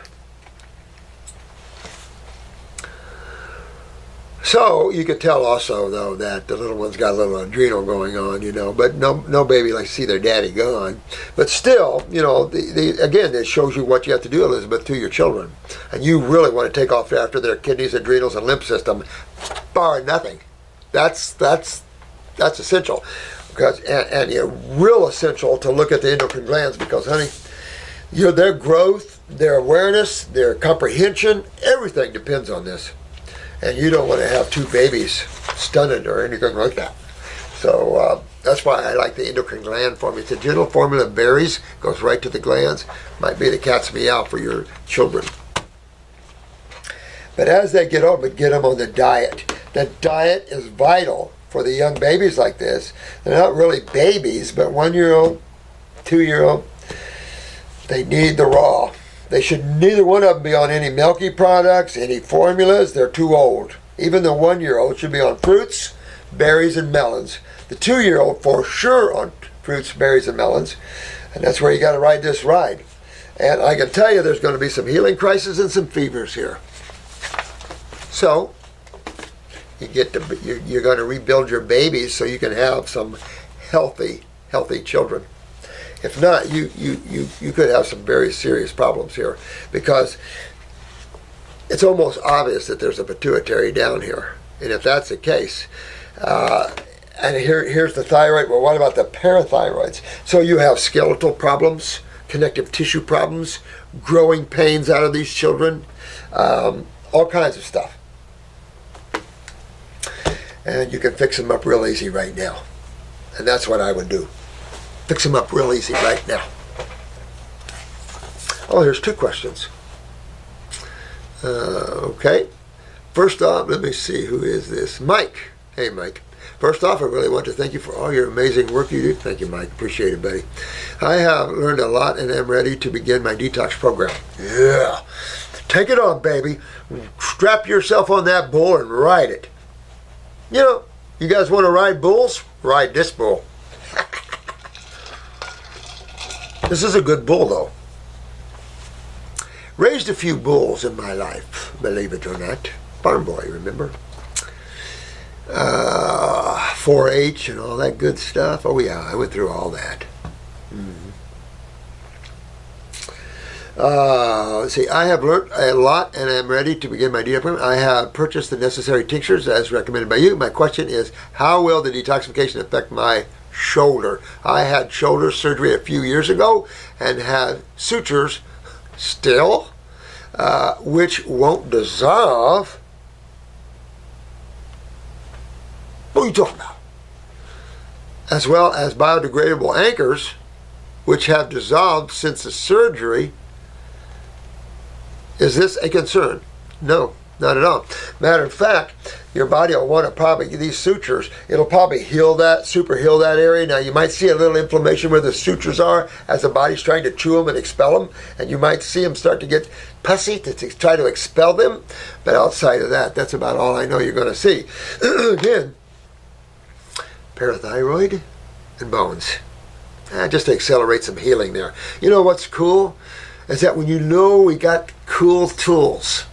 [SPEAKER 1] So you could tell also, though, that the little one's got a little adrenal going on, but no baby likes to see their daddy gone. But still, again, it shows you what you have to do, Elizabeth, to your children. And you really want to take off after their kidneys, adrenals, and lymph system, bar nothing. That's essential. And real essential to look at the endocrine glands, because, honey, their growth, their awareness, their comprehension, everything depends on this. And you don't want to have two babies stunted or anything like that. So that's why I like the endocrine gland formula. It's a gentle formula of berries, goes right to the glands. Might be the cat's meow for your children. But as they get older, get them on the diet. The diet is vital for the young babies like this. They're not really babies, but 1 year old, 2 year old, they need the raw. They should neither one of them be on any milky products, any formulas. They're too old. Even the 1 year old should be on fruits, berries, and melons. The 2 year old for sure on fruits, berries, and melons. And that's where you got to ride this ride. And I can tell you there's going to be some healing crises and some fevers here. So you're going to rebuild your babies so you can have some healthy children. If not, you could have some very serious problems here, because it's almost obvious that there's a pituitary down here. And if that's the case, and here's the thyroid, well, what about the parathyroids? So you have skeletal problems, connective tissue problems, growing pains out of these children, all kinds of stuff. And you can fix them up real easy right now. And that's what I would do. Fix them up real easy right now. Oh, here's 2 questions. Okay. First off, let me see, who is this? Mike. Hey, Mike. First off, I really want to thank you for all your amazing work you do. Thank you, Mike. Appreciate it, buddy. I have learned a lot and am ready to begin my detox program. Yeah. Take it on, baby. Strap yourself on that bull and ride it. You guys want to ride bulls? Ride this bull. This is a good bull, though. Raised a few bulls in my life, believe it or not. Farm boy, remember? 4-H and all that good stuff. Oh yeah, I went through all that. Let's see, I have learned a lot and I'm ready to begin my detox. I have purchased the necessary tinctures as recommended by you. My question is, how will the detoxification affect my shoulder? I had shoulder surgery a few years ago and had sutures still, which won't dissolve. What are you talking about? As well as biodegradable anchors, which have dissolved since the surgery. Is this a concern? No, not at all. Matter of fact, your body will want to probably, these sutures, it'll probably heal that, super heal that area. Now you might see a little inflammation where the sutures are as the body's trying to chew them and expel them. And you might see them start to get pussy to try to expel them. But outside of that, that's about all I know you're going to see. Again, parathyroid and bones. Just to accelerate some healing there. You know what's cool? Is that when you know we got cool tools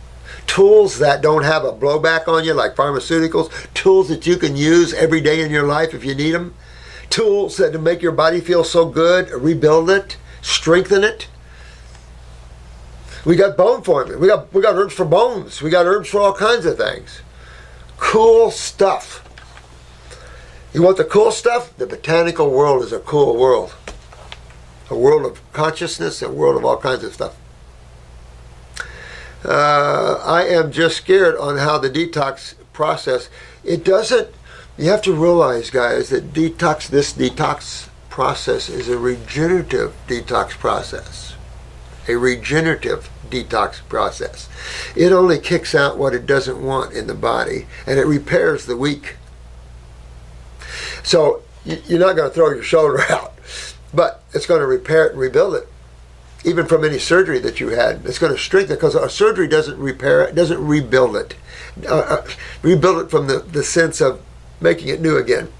[SPEAKER 1] that don't have a blowback on you like pharmaceuticals, tools that you can use every day in your life if you need them, tools that make your body feel so good, rebuild it, strengthen it. We got bone forming. We got herbs for bones. We got herbs for all kinds of things. Cool stuff. You want the cool stuff? The botanical world is a cool world. A world of consciousness, a world of all kinds of stuff. I am just scared on how the detox process, it doesn't, you have to realize, guys, that this detox process is a regenerative detox process. A regenerative detox process. It only kicks out what it doesn't want in the body, and it repairs the weak. So you're not going to throw your shoulder out, but it's going to repair it and rebuild it. Even from any surgery that you had, it's going to strengthen it, because a surgery doesn't repair it, doesn't rebuild it. Rebuild it from the sense of making it new again.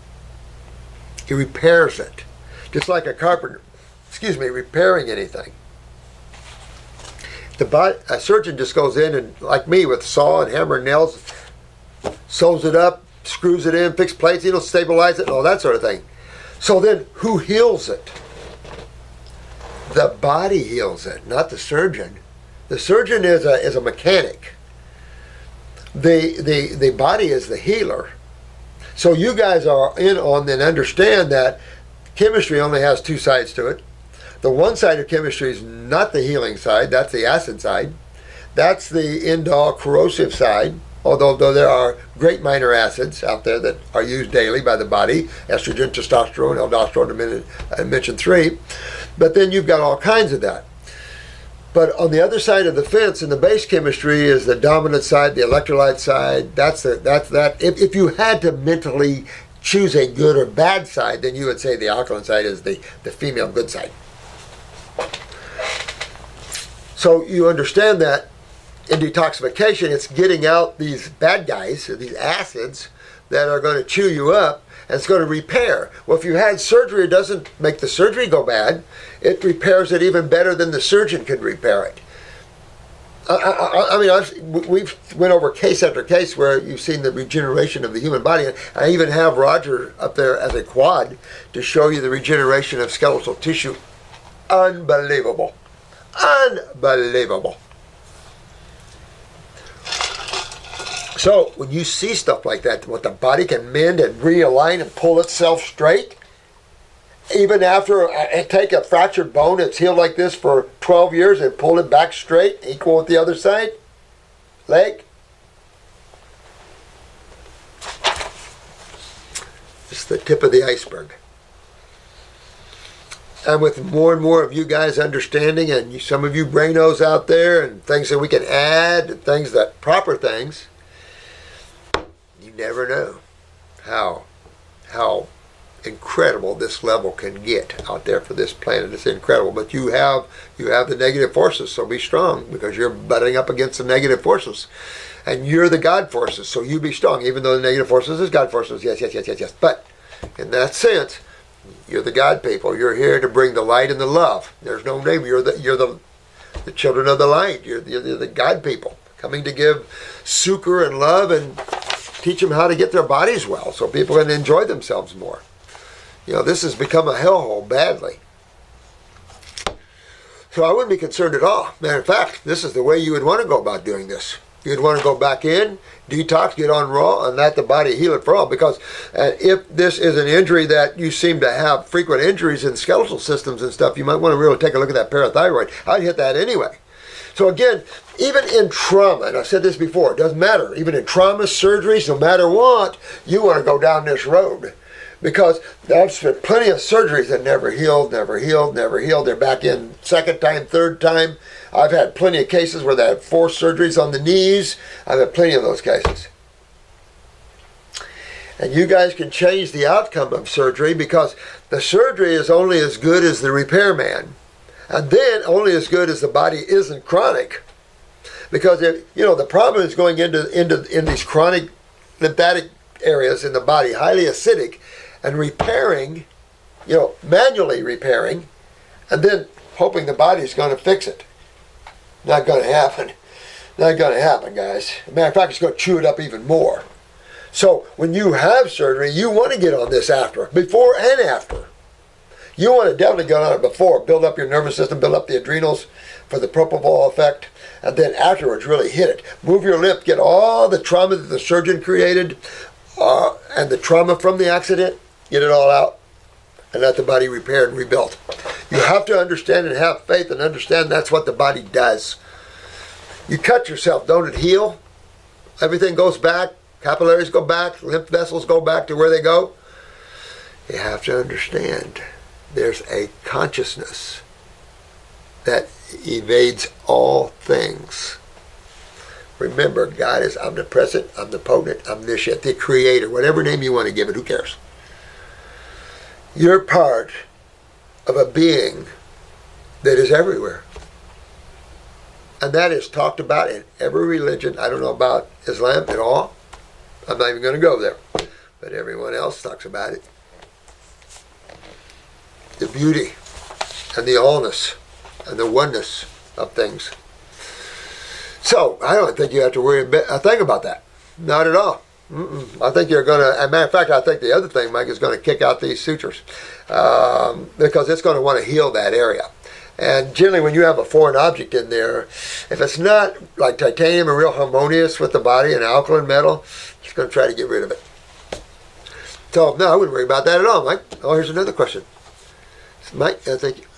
[SPEAKER 1] It repairs it. Just like a carpenter, repairing anything. A surgeon just goes in and, like me, with saw and hammer and nails, sews it up, screws it in, fix plates, stabilize it, and all that sort of thing. So then, who heals it? The body heals it, not the surgeon. The surgeon is a mechanic. The body is the healer. So you guys are in on and understand that chemistry only has two sides to it. The one side of chemistry is not the healing side, that's the acid side. That's the indole corrosive side. Although there are great minor acids out there that are used daily by the body, estrogen, testosterone, aldosterone, I mentioned 3. But then you've got all kinds of that. But on the other side of the fence, in the base chemistry, is the dominant side, the electrolyte side. That's that. If you had to mentally choose a good or bad side, then you would say the alkaline side is the female good side. So you understand that in detoxification, it's getting out these bad guys, these acids, that are going to chew you up, and it's going to repair. Well, if you had surgery, it doesn't make the surgery go bad. It repairs it even better than the surgeon could repair it. We've went over case after case where you've seen the regeneration of the human body. I even have Roger up there as a quad to show you the regeneration of skeletal tissue. Unbelievable. Unbelievable. So when you see stuff like that, what the body can mend and realign and pull itself straight, even after I take a fractured bone that's healed like this for 12 years and pull it back straight, equal with the other side, leg. It's the tip of the iceberg. And with more and more of you guys understanding, and some of you brainos out there, and things that we can add, things that proper things, you never know how incredible this level can get out there for this planet. It's incredible. But you have the negative forces, so be strong, because you're butting up against the negative forces. And you're the God forces, so you be strong, even though the negative forces is God forces. Yes. But in that sense, You're the God people. You're here to bring the light and the love. There's no name. You're the children of the light. You're the God people coming to give succor and love and teach them how to get their bodies well so people can enjoy themselves more. This has become a hellhole badly. So I wouldn't be concerned at all. Matter of fact, this is the way you would want to go about doing this. You'd want to go back in, detox, get on raw, and let the body heal it for all. Because if this is an injury that you seem to have frequent injuries in skeletal systems and stuff, you might want to really take a look at that parathyroid. I'd hit that anyway. So again, even in trauma, and I've said this before, it doesn't matter. Even in trauma, surgeries, no matter what, you want to go down this road. Because I've spent plenty of surgeries that never healed. They're back in second time, third time. I've had plenty of cases where they had 4 surgeries on the knees. I've had plenty of those cases. And you guys can change the outcome of surgery because the surgery is only as good as the repairman. And then only as good as the body isn't chronic. Because the problem is going in these chronic lymphatic areas in the body, highly acidic, and repairing, manually repairing, and then hoping the body's going to fix it. Not going to happen. Not going to happen, guys. As a matter of fact, it's going to chew it up even more. So when you have surgery, you want to get on this after, before and after. You want to definitely get on it before, build up your nervous system, build up the adrenals for the propofol effect, and then afterwards really hit it. Move your lip, get all the trauma that the surgeon created and the trauma from the accident, get it all out, and let the body repair and rebuild. You have to understand and have faith and understand that's what the body does. You cut yourself, don't it heal? Everything goes back, capillaries go back, lymph vessels go back to where they go. You have to understand there's a consciousness that evades all things. Remember, God is omnipresent, omnipotent, omniscient, the creator, whatever name you want to give it, who cares? You're part of a being that is everywhere. And that is talked about in every religion. I don't know about Islam at all. I'm not even going to go there. But everyone else talks about it. The beauty and the allness and the oneness of things. So, I don't think you have to worry a thing about that. Not at all. I think you're going to, as a matter of fact, I think the other thing, Mike, is going to kick out these sutures because it's going to want to heal that area. And generally when you have a foreign object in there, if it's not like titanium or real harmonious with the body and alkaline metal, it's going to try to get rid of it. So, no, I wouldn't worry about that at all, Mike. Oh, here's another question. Mike, I think,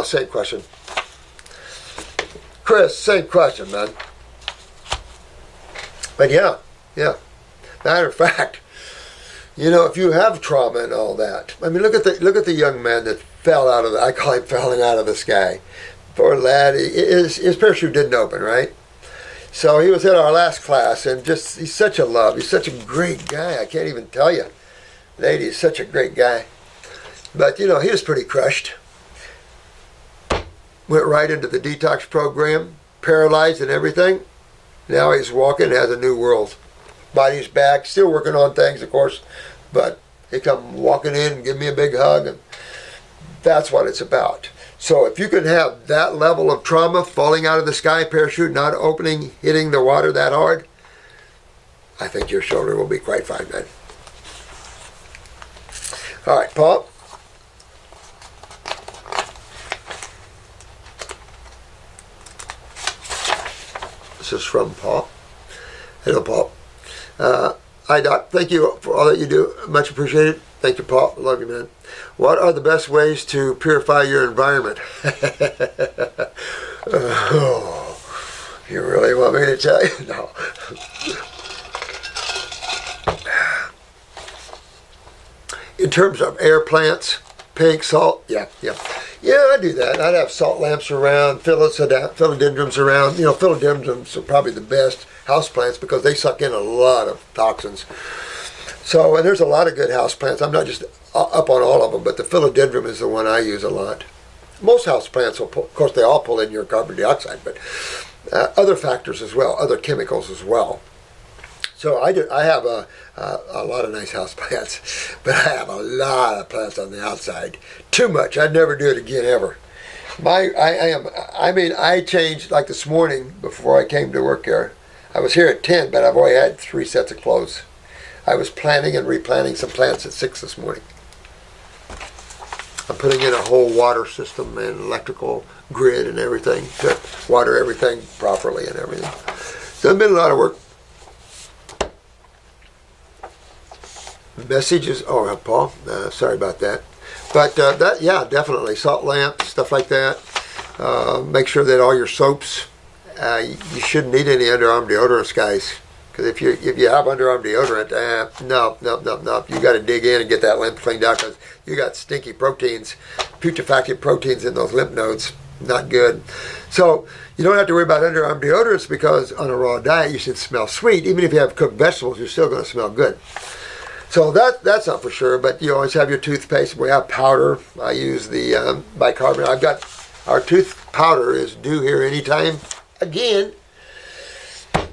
[SPEAKER 1] same question. Chris, same question, man. But yeah. Matter of fact, if you have trauma and all that, I mean, look at the young man that fell out of I call him falling out of the sky. Poor lad, his parachute didn't open, right? So he was in our last class, and he's such a love. He's such a great guy. I can't even tell you, lady, he's such a great guy. But he was pretty crushed. Went right into the detox program, paralyzed and everything. Now he's walking, has a new world. Body's back, still working on things, of course, but he come walking in and give me a big hug, and that's what it's about. So if you can have that level of trauma, falling out of the sky, parachute not opening, hitting the water that hard, I think your shoulder will be quite fine, man. All right, Paul. This is from Paul. Hello, Paul. Hi, Doc. Thank you for all that you do. Much appreciated. Thank you, Paul. Love you, man. What are the best ways to purify your environment? Oh, you really want me to tell you? No. In terms of air plants, pink salt, yeah, I do that. I'd have salt lamps around, philodendrons around. Philodendrons are probably the best houseplants because they suck in a lot of toxins. So, and there's a lot of good houseplants. I'm not just up on all of them, but the philodendron is the one I use a lot. Most houseplants will pull, of course, they all pull in your carbon dioxide, but other factors as well, other chemicals as well. So I have a lot of nice house plants, but I have a lot of plants on the outside. Too much. I'd never do it again ever. I changed like this morning before I came to work here. I was here at 10, but I've already had 3 sets of clothes. I was planting and replanting some plants at 6 this morning. I'm putting in a whole water system and electrical grid and everything to water everything properly and everything. So it's been a lot of work. Messages. Oh, Paul, sorry about that. But definitely salt lamps, stuff like that. Make sure that all your soaps. You shouldn't need any underarm deodorants, guys. Because if you have underarm deodorant, no. You got to dig in and get that lymph cleaned out because you got stinky proteins, putrefacted proteins in those lymph nodes. Not good. So you don't have to worry about underarm deodorants because on a raw diet you should smell sweet. Even if you have cooked vegetables, you're still going to smell good. So that's not for sure, but you always have your toothpaste. We have powder. I use the bicarbonate. I've got our tooth powder is due here anytime again.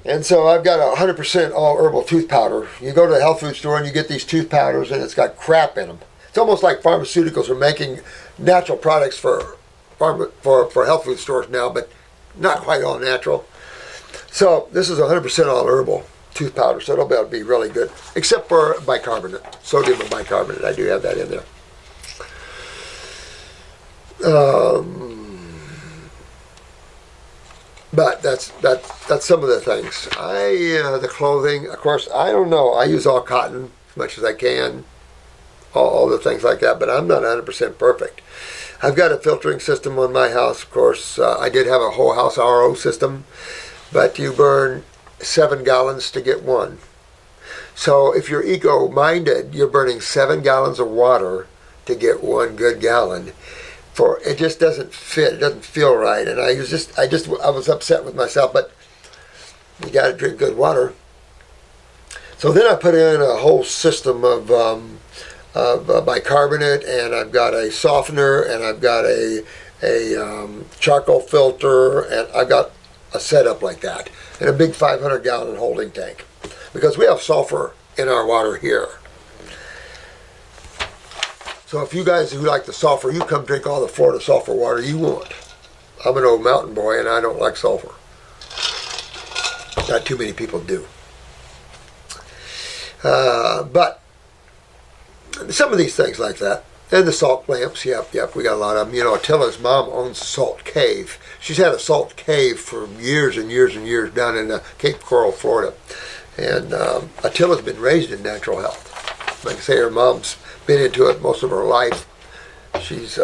[SPEAKER 1] And so I've got 100% all herbal tooth powder. You go to the health food store and you get these tooth powders and it's got crap in them. It's almost like pharmaceuticals are making natural products for health food stores now, but not quite all natural. So this is 100% all herbal tooth powder, so it'll be really good, except for bicarbonate, sodium and bicarbonate. I do have that in there. But that's some of the things. The clothing, of course, I don't know. I use all cotton as much as I can, all the things like that, but I'm not 100% perfect. I've got a filtering system on my house, of course. I did have a whole house RO system, but you burn 7 gallons to get 1. So if you're eco-minded, you're burning 7 gallons of water to get 1 good gallon. It just doesn't fit. It doesn't feel right. And I was upset with myself, but you got to drink good water. So then I put in a whole system of bicarbonate, and I've got a softener, and I've got a charcoal filter, and I've got a setup like that, and a big 500-gallon holding tank, because we have sulfur in our water here. So if you guys who like the sulfur, you come drink all the Florida sulfur water you want. I'm an old mountain boy and I don't like sulfur. Not too many people do. But some of these things like that. And the salt lamps, yep, we got a lot of them. You know, Attila's mom owns Salt Cave. She's had a salt cave for years and years and years down in Cape Coral, Florida. And Attila's been raised in natural health. Like I say, her mom's been into it most of her life. She's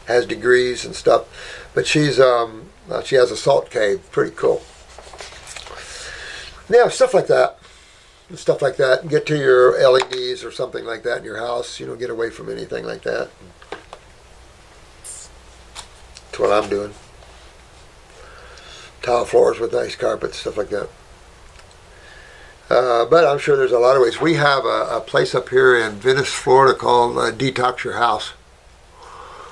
[SPEAKER 1] has degrees and stuff, but she has a salt cave. Pretty cool. Yeah, stuff like that. Get to your LEDs or something like that in your house. Get away from anything like that. That's what I'm doing. Tile floors with nice carpets, stuff like that. But I'm sure there's a lot of ways. We have a place up here in Venice, Florida called Detox Your House,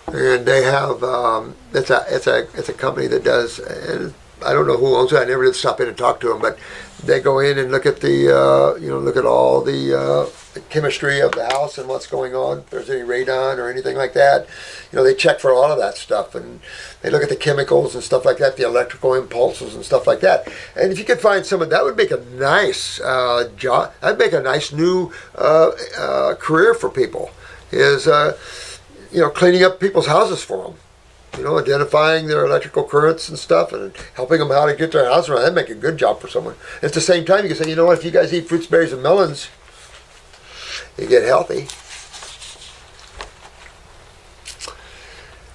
[SPEAKER 1] and they have it's a company that does. And I don't know who owns it. I never did stop in and talk to them, but they go in and look at look at all the chemistry of the house and what's going on. If there's any radon or anything like that, they check for all of that stuff, and they look at the chemicals and stuff like that, the electrical impulses and stuff like that. And if you could find someone, that would make a nice job. That'd make a nice new career for people. Is cleaning up people's houses for them. Identifying their electrical currents and stuff and helping them how to get their house around. That'd make a good job for someone. At the same time, you can say, if you guys eat fruits, berries, and melons, you get healthy.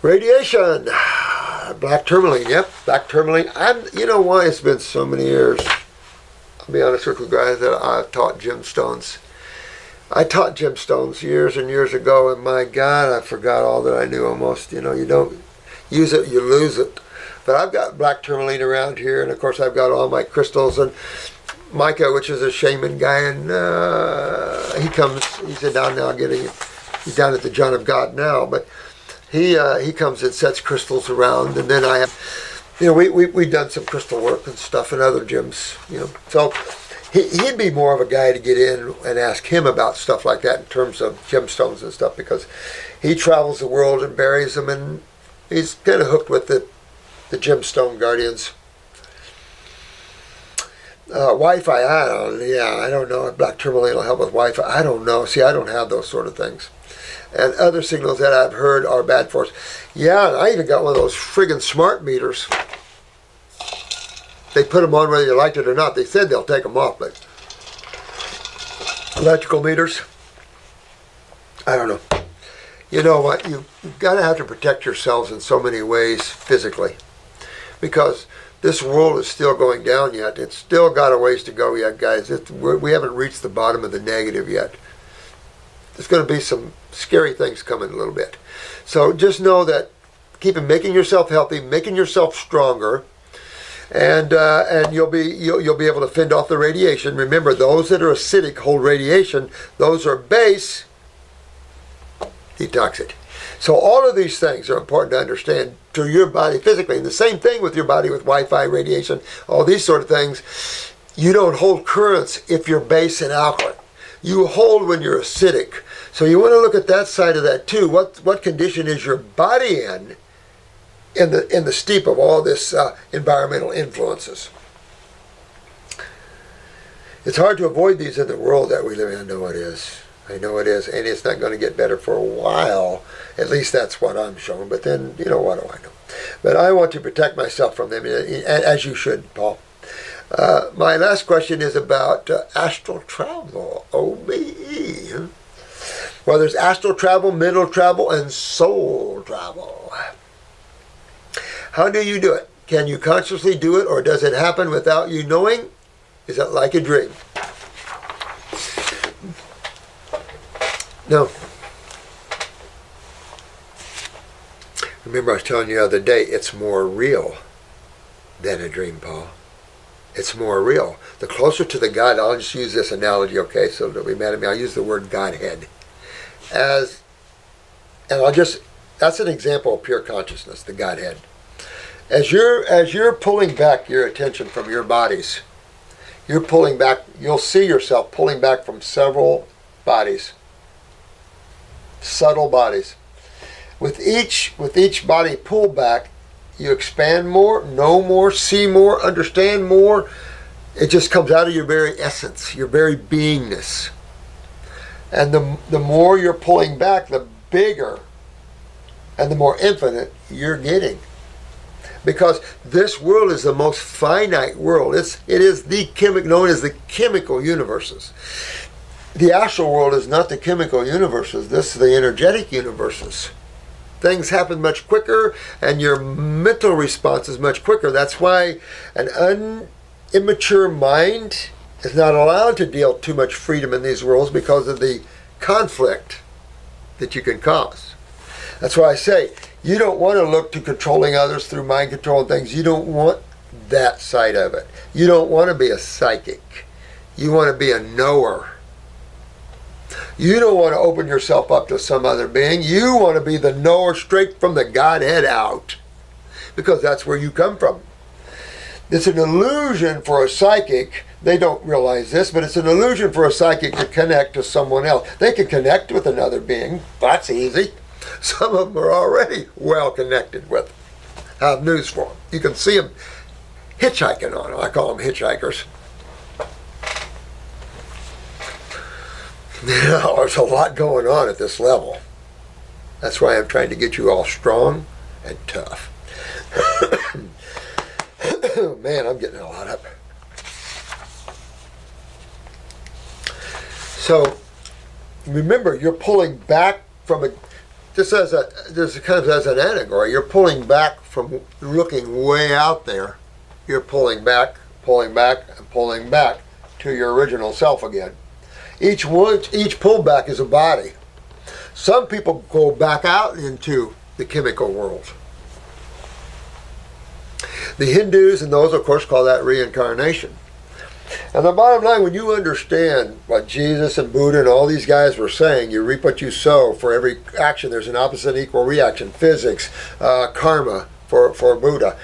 [SPEAKER 1] Radiation. Black tourmaline. Yep, black tourmaline. You know why? It's been so many years. I'll be honest with you guys that I've taught gemstones. I taught gemstones years and years ago, and my God, I forgot all that I knew almost. You don't use it, you lose it. But I've got black tourmaline around here, and of course I've got all my crystals. And Micah, which is a shaman guy, and he's down now he's down at the John of God now, but he comes and sets crystals around, and then I have, we've done some crystal work and stuff and other gems, So he'd be more of a guy to get in and ask him about stuff like that in terms of gemstones and stuff, because he travels the world and buries them, and he's kind of hooked with the gemstone guardians. Wi-Fi, I don't know. Black tourmaline will help with Wi-Fi. I don't know. See, I don't have those sort of things. And other signals that I've heard are bad for us. Yeah, I even got one of those friggin' smart meters. They put them on whether you liked it or not. They said they'll take them off, but electrical meters, I don't know. You know what? You've got to have to protect yourselves in so many ways physically, because this world is still going down yet. It's still got a ways to go yet, guys. We haven't reached the bottom of the negative yet. There's going to be some scary things coming a little bit. So just know that keep making yourself healthy, making yourself stronger, and you'll be able to fend off the radiation. Remember, those that are acidic hold radiation. Those are base, detox it. So all of these things are important to understand to your body physically. And the same thing with your body with Wi-Fi, radiation, all these sort of things. You don't hold currents if you're base and alkaline. You hold when you're acidic. So you want to look at that side of that too. What condition is your body in the steep of all this environmental influences? It's hard to avoid these in the world that we live in. I know it is. And it's not going to get better for a while. At least that's what I'm showing. But then, what do I know? But I want to protect myself from them, as you should, Paul. My last question is about astral travel, OBE. Well, there's astral travel, mental travel, and soul travel. How do you do it? Can you consciously do it, or does it happen without you knowing? Is it like a dream? No. Remember I was telling you the other day, it's more real than a dream, Paul. It's more real. The closer to the God, I'll just use this analogy, okay, so don't be mad at me. I'll use the word Godhead. That's an example of pure consciousness, the Godhead. As you're pulling back your attention from your bodies, you're pulling back, you'll see yourself pulling back from several bodies. Subtle bodies. With each body pulled back, you expand more, know more, see more, understand more. It just comes out of your very essence, your very beingness. And the more you're pulling back, the bigger and the more infinite you're getting. Because this world is the most finite world. It is known as the chemical universes. The astral world is not the chemical universes. This is the energetic universes. Things happen much quicker, and your mental response is much quicker. That's why an immature mind is not allowed to deal too much freedom in these worlds, because of the conflict that you can cause. That's why I say you don't want to look to controlling others through mind control and things. You don't want that side of it. You don't want to be a psychic. You want to be a knower. You don't want to open yourself up to some other being. You want to be the knower straight from the Godhead out, because that's where you come from. It's an illusion for a psychic. They don't realize this, but it's an illusion for a psychic to connect to someone else. They can connect with another being. That's easy. Some of them are already well connected with. I have news for them. You can see them hitchhiking on them. I call them hitchhikers. There's a lot going on at this level. That's why I'm trying to get you all strong and tough. Man, I'm getting a lot up. So, remember, you're pulling back from a, just as an allegory, you're pulling back from looking way out there. You're pulling back, and pulling back to your original self again. Each pullback is a body. Some people go back out into the chemical world. The Hindus and those, of course, call that reincarnation. And the bottom line, when you understand what Jesus and Buddha and all these guys were saying, you reap what you sow. For every action, there's an opposite and equal reaction. Physics, karma for Buddha.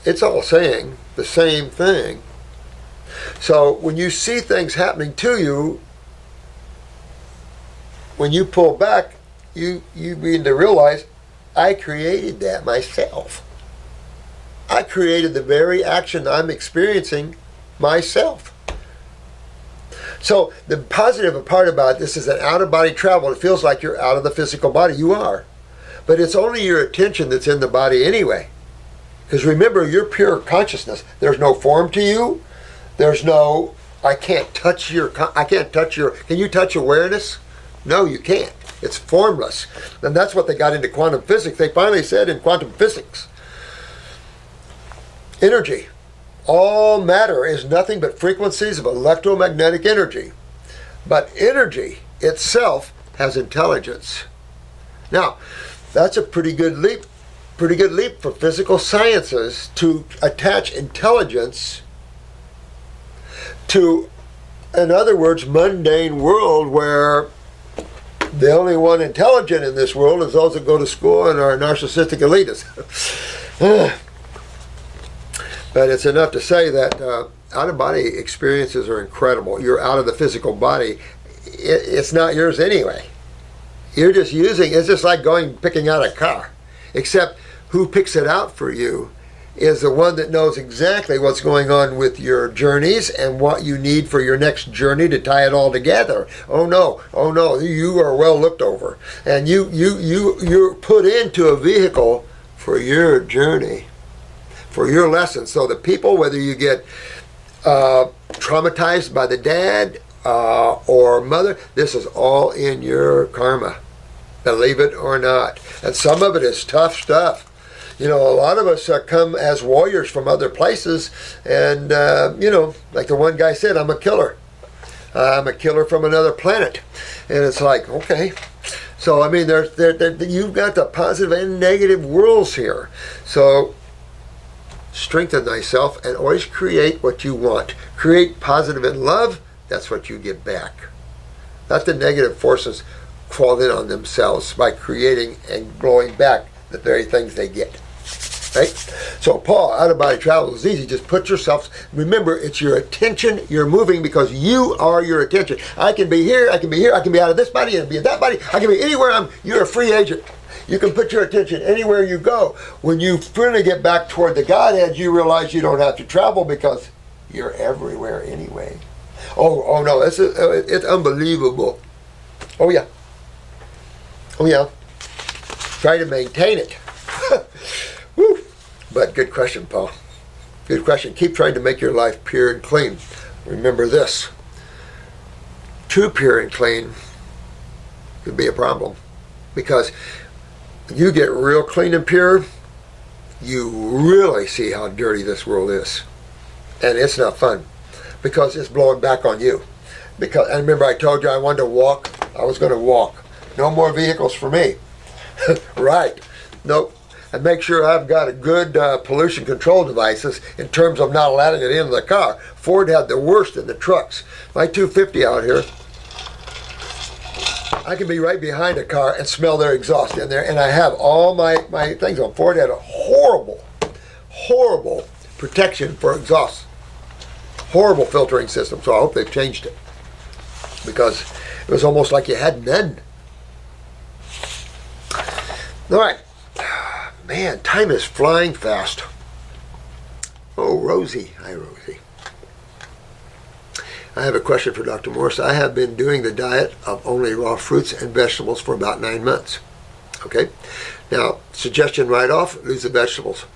[SPEAKER 1] It's all saying the same thing. So when you see things happening to you, when you pull back, you begin to realize, I created that myself. I created the very action I'm experiencing myself. So the positive part about this is that out-of-body travel, it feels like you're out of the physical body. You are. But it's only your attention that's in the body anyway. Because remember, you're pure consciousness. There's no form to you. There's no, I can't touch your, can you touch awareness? No, you can't. It's formless. And that's what they got into quantum physics. They finally said in quantum physics, energy, all matter is nothing but frequencies of electromagnetic energy. But energy itself has intelligence. Now, that's a pretty good leap for physical sciences to attach intelligence to, in other words, mundane world where the only one intelligent in this world is those that go to school and are narcissistic elitists. But it's enough to say that out-of-body experiences are incredible. You're out of the physical body. It's not yours anyway. You're just using, it's just like picking out a car. Except who picks it out for you is the one that knows exactly what's going on with your journeys and what you need for your next journey to tie it all together. Oh no, you are well looked over. And you're put into a vehicle for your journey, for your lesson. So the people, whether you get traumatized by the dad or mother, this is all in your karma, believe it or not. And some of it is tough stuff. You know, a lot of us come as warriors from other places, and like the one guy said, I'm a killer. I'm a killer from another planet. And it's like, okay. So, I mean, you've got the positive and negative worlds here. So strengthen thyself and always create what you want. Create positive and love, that's what you get back. Let the negative forces fall in on themselves by creating and blowing back the very things they get. Right? So Paul, out-of-body travel is easy. Just put yourself, remember, it's your attention. You're moving because you are your attention. I can be here, I can be here, I can be out of this body and be in that body. I can be anywhere. You're a free agent. You can put your attention anywhere you go. When you finally get back toward the Godhead, you realize you don't have to travel because you're everywhere anyway. Oh no, it's unbelievable. Oh yeah. Try to maintain it. Woo. But good question, Paul. Good question. Keep trying to make your life pure and clean. Remember this. Too pure and clean could be a problem. Because you get real clean and pure, you really see how dirty this world is. And it's not fun. Because it's blowing back on you. And remember I told you I wanted to walk? I was going to walk. No more vehicles for me. Right. Nope. And make sure I've got a good pollution control devices in terms of not allowing it into the car. Ford had the worst in the trucks. My 250 out here, I can be right behind a car and smell their exhaust in there, and I have all my things on. Ford had a horrible protection for exhaust. Horrible filtering system, so I hope they've changed it. Because it was almost like you had none. All right. Man, time is flying fast. Oh, Rosie. Hi, Rosie. I have a question for Dr. Morse. I have been doing the diet of only raw fruits and vegetables for about 9 months. Okay? Now, suggestion right off, lose the vegetables.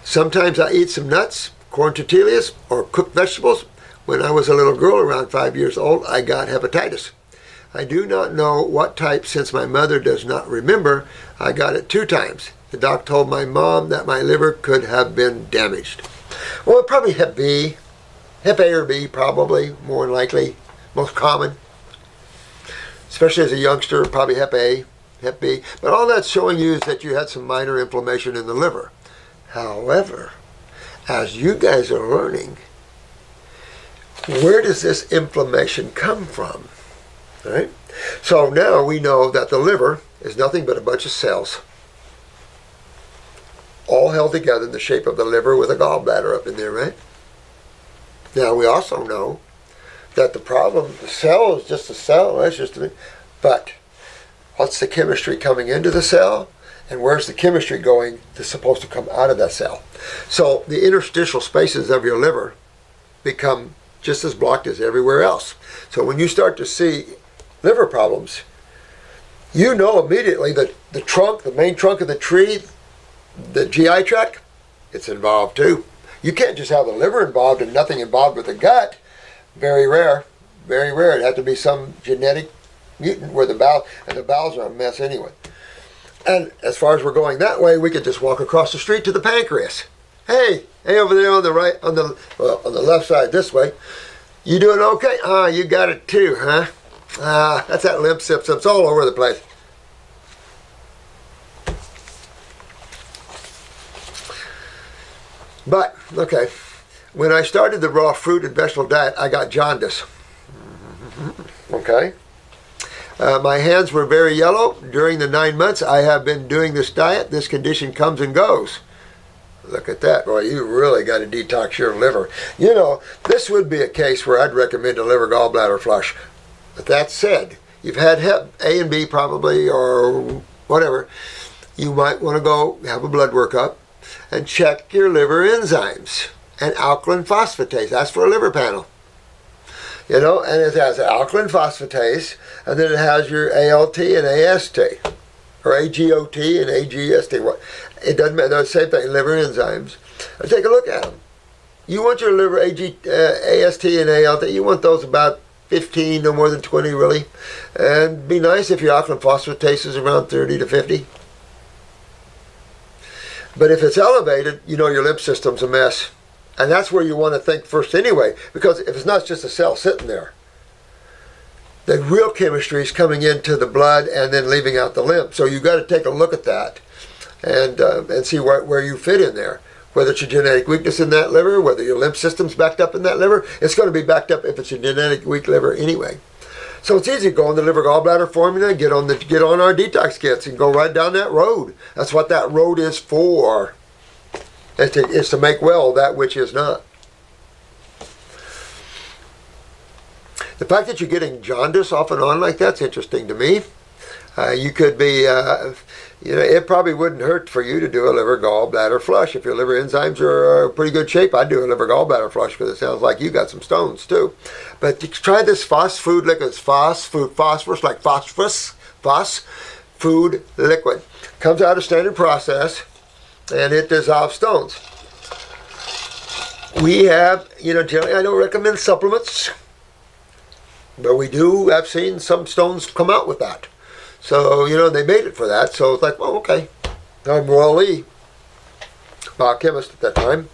[SPEAKER 1] Sometimes I eat some nuts, corn tortillas, or cooked vegetables. When I was a little girl, around 5 years old, I got hepatitis. I do not know what type, since my mother does not remember. I got it 2 times. The doc told my mom that my liver could have been damaged. Well, probably Hep B. Hep A or B, probably, more than likely. Most common. Especially as a youngster, probably Hep A, Hep B. But all that's showing you is that you had some minor inflammation in the liver. However, as you guys are learning, where does this inflammation come from? All right? So now we know that the liver is nothing but a bunch of cells all held together in the shape of the liver with a gallbladder up in there, right? Now, we also know that the problem, the cell is just a cell, that's just a, but what's the chemistry coming into the cell, and where's the chemistry going that's supposed to come out of that cell? So the interstitial spaces of your liver become just as blocked as everywhere else. So when you start to see liver problems, you know immediately that the trunk, the main trunk of the tree, the GI tract, it's involved too. You can't just have the liver involved and nothing involved with the gut. Very rare. Very rare. It'd have to be some genetic mutant where the bowel, and the bowels are a mess anyway. And as far as we're going that way, we could just walk across the street to the pancreas. Hey, over there on the right, on the left side this way. You doing okay? Ah, you got it too, huh? Ah, that's that lymph system. It's all over the place. But, okay, when I started the raw fruit and vegetable diet, I got jaundice. Okay? My hands were very yellow. During the 9 months I have been doing this diet, this condition comes and goes. Look at that. Boy, you really got to detox your liver. You know, this would be a case where I'd recommend a liver gallbladder flush. But that said, you've had Hep A and B probably, or whatever. You might want to go have a blood workup and check your liver enzymes and alkaline phosphatase. That's for a liver panel. You know, and it has alkaline phosphatase, and then it has your ALT and AST, or AGOT and AGST. It doesn't matter, the same thing, liver enzymes. Take a look at them. You want your liver AST and ALT, you want those about 15, no more than 20 really. And it'd be nice if your alkaline phosphatase is around 30 to 50. But if it's elevated, you know your lymph system's a mess. And that's where you want to think first anyway, because if it's not just a cell sitting there, the real chemistry is coming into the blood and then leaving out the lymph. So you've got to take a look at that and see where you fit in there. Whether it's a genetic weakness in that liver, whether your lymph system's backed up in that liver, it's going to be backed up if it's a genetic weak liver anyway. So it's easy to go on the liver gallbladder formula, get on our detox kits and go right down that road. That's what that road is for. It's to make well that which is not. The fact that you're getting jaundice off and on like that's interesting to me. You could be, it probably wouldn't hurt for you to do a liver gallbladder flush. If your liver enzymes are in pretty good shape, I'd do a liver gallbladder flush because it sounds like you got some stones too. But try this food liquid, phosphorus, like phosphorus, food liquid. Comes out of standard process and it dissolves stones. We have, generally I don't recommend supplements, but I've seen some stones come out with that. So, they made it for that. So it's like, well, okay. I'm Royal Lee, biochemist at that time.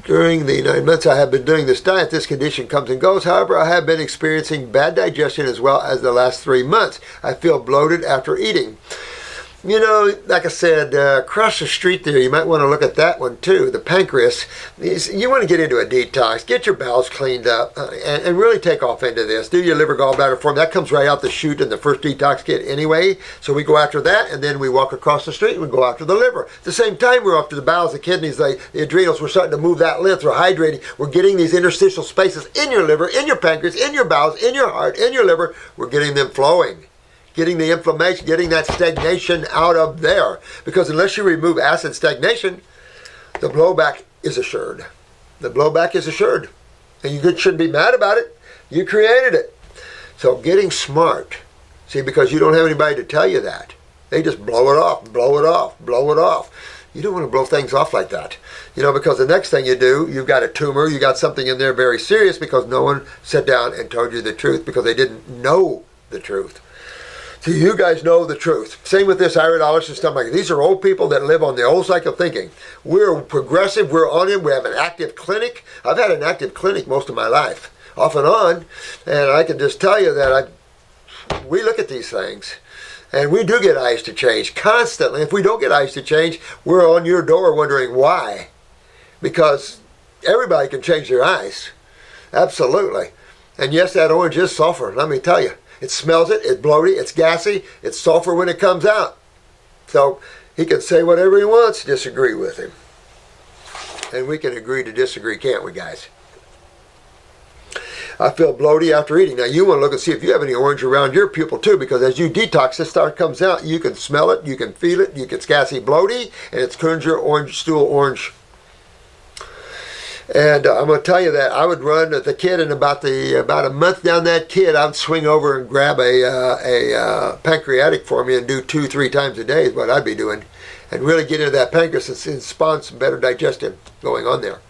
[SPEAKER 1] During the 9 months I have been doing this diet, this condition comes and goes. However, I have been experiencing bad digestion as well as the last 3 months. I feel bloated after eating. Like I said, across the street there, you might want to look at that one too, the pancreas. You want to get into a detox, get your bowels cleaned up, and really take off into this. Do your liver gallbladder form. That comes right out the chute in the first detox kit anyway. So we go after that, and then we walk across the street and we go after the liver. At the same time, we're after the bowels, the kidneys, the adrenals. We're starting to move that lymph. We're hydrating. We're getting these interstitial spaces in your liver, in your pancreas, in your bowels, in your heart, in your liver. We're getting them flowing. Getting the inflammation, getting that stagnation out of there. Because unless you remove acid stagnation, the blowback is assured. The blowback is assured. And you shouldn't be mad about it. You created it. So getting smart. See, because you don't have anybody to tell you that. They just blow it off, blow it off, blow it off. You don't want to blow things off like that. Because the next thing you do, you've got a tumor, you got something in there very serious because no one sat down and told you the truth because they didn't know the truth. So you guys know the truth. Same with this iridology and stuff like that. These are old people that live on the old cycle thinking. We're progressive. We're on it. We have an active clinic. I've had an active clinic most of my life, off and on. And I can just tell you that we look at these things. And we do get eyes to change constantly. If we don't get eyes to change, we're on your door wondering why. Because everybody can change their eyes. Absolutely. And yes, that orange is sulfur. Let me tell you. It smells it, it's bloaty, it's gassy, it's sulfur when it comes out. So he can say whatever he wants, disagree with him. And we can agree to disagree, can't we, guys? I feel bloaty after eating. Now, you want to look and see if you have any orange around your pupil, too, because as you detox, this stuff comes out. You can smell it. You can feel it. You get gassy bloaty, and it's turns your orange stool orange. And I'm going to tell you that I would run at the kid, and about a month down that kid, I would swing over and grab a pancreatic for me and do 2-3 times a day is what I'd be doing. And really get into that pancreas and spawn some better digestion going on there.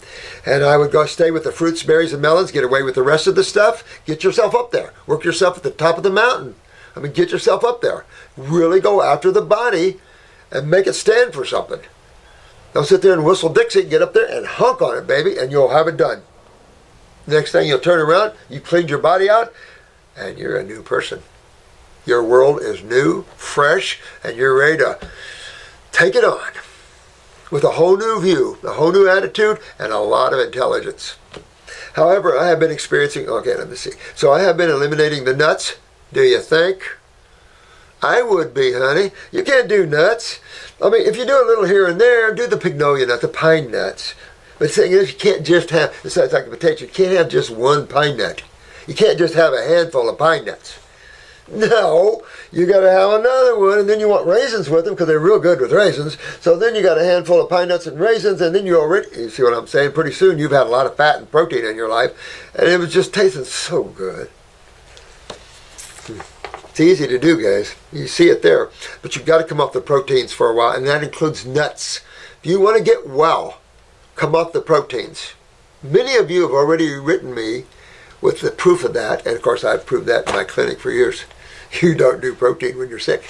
[SPEAKER 1] And I would go stay with the fruits, berries, and melons, get away with the rest of the stuff, get yourself up there. Work yourself at the top of the mountain. I mean, get yourself up there. Really go after the body and make it stand for something. Don't sit there and whistle Dixie, get up there and hunk on it, baby, and you'll have it done. Next thing you'll turn around, you cleaned your body out, and you're a new person. Your world is new, fresh, and you're ready to take it on with a whole new view, a whole new attitude, and a lot of intelligence. However, I have been experiencing, okay, let me see. So I have been eliminating the nuts. Do you think? I would be, honey. You can't do nuts. I mean, if you do a little here and there, do the pignolia nut, the pine nuts. But the thing is, you can't just have, it's like a potato, you can't have just one pine nut. You can't just have a handful of pine nuts. No, you got to have another one, and then you want raisins with them because they're real good with raisins. So then you got a handful of pine nuts and raisins, and then you see what I'm saying? Pretty soon you've had a lot of fat and protein in your life, and it was just tasting so good. It's easy to do, guys. You see it there. But you've got to come off the proteins for a while, and that includes nuts. If you want to get well, come off the proteins. Many of you have already written me with the proof of that, and of course I've proved that in my clinic for years. You don't do protein when you're sick.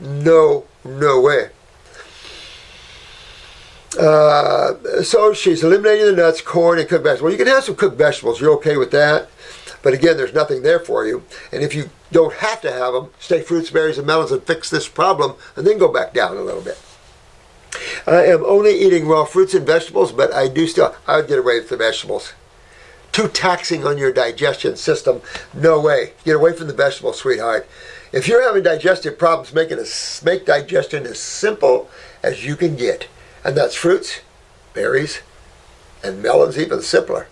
[SPEAKER 1] No way. So she's eliminating the nuts, corn, and cooked vegetables. Well, you can have some cooked vegetables. You're okay with that. But again, there's nothing there for you. And if you don't have to have them, stay fruits, berries, and melons and fix this problem, and then go back down a little bit. I am only eating raw fruits and vegetables, but I would get away with the vegetables. Too taxing on your digestion system. No way. Get away from the vegetables, sweetheart. If you're having digestive problems, make digestion as simple as you can get. And that's fruits, berries, and melons, even simpler.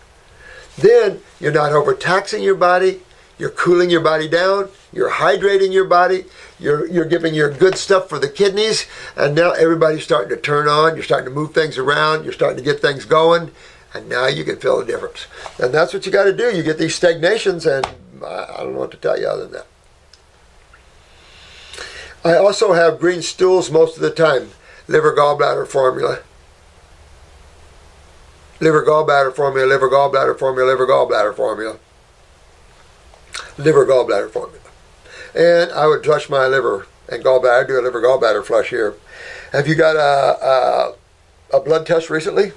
[SPEAKER 1] Then you're not overtaxing your body. You're cooling your body down. You're hydrating your body. You're giving your good stuff for the kidneys. And now everybody's starting to turn on. You're starting to move things around. You're starting to get things going. And now you can feel the difference. And that's what you got to do. You get these stagnations, and I don't know what to tell you other than that. I also have green stools most of the time. Liver gallbladder formula. Liver gallbladder formula, liver gallbladder formula, liver gallbladder formula. Liver gallbladder formula. And I would flush my liver and gallbladder. I do a liver gallbladder flush here. Have you got a blood test recently?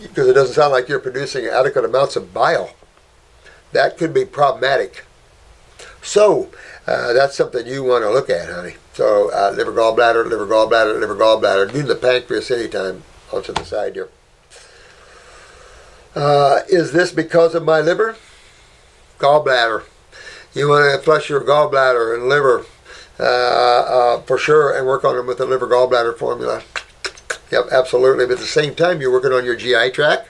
[SPEAKER 1] Because it doesn't sound like you're producing adequate amounts of bile. That could be problematic. So, that's something you want to look at, honey. So, liver gallbladder, liver gallbladder, liver gallbladder. Do the pancreas anytime. Onto the side here. Is this because of my liver? Gallbladder. You want to flush your gallbladder and liver for sure, and work on them with the liver gallbladder formula. Yep, absolutely. But at the same time, you're working on your GI tract.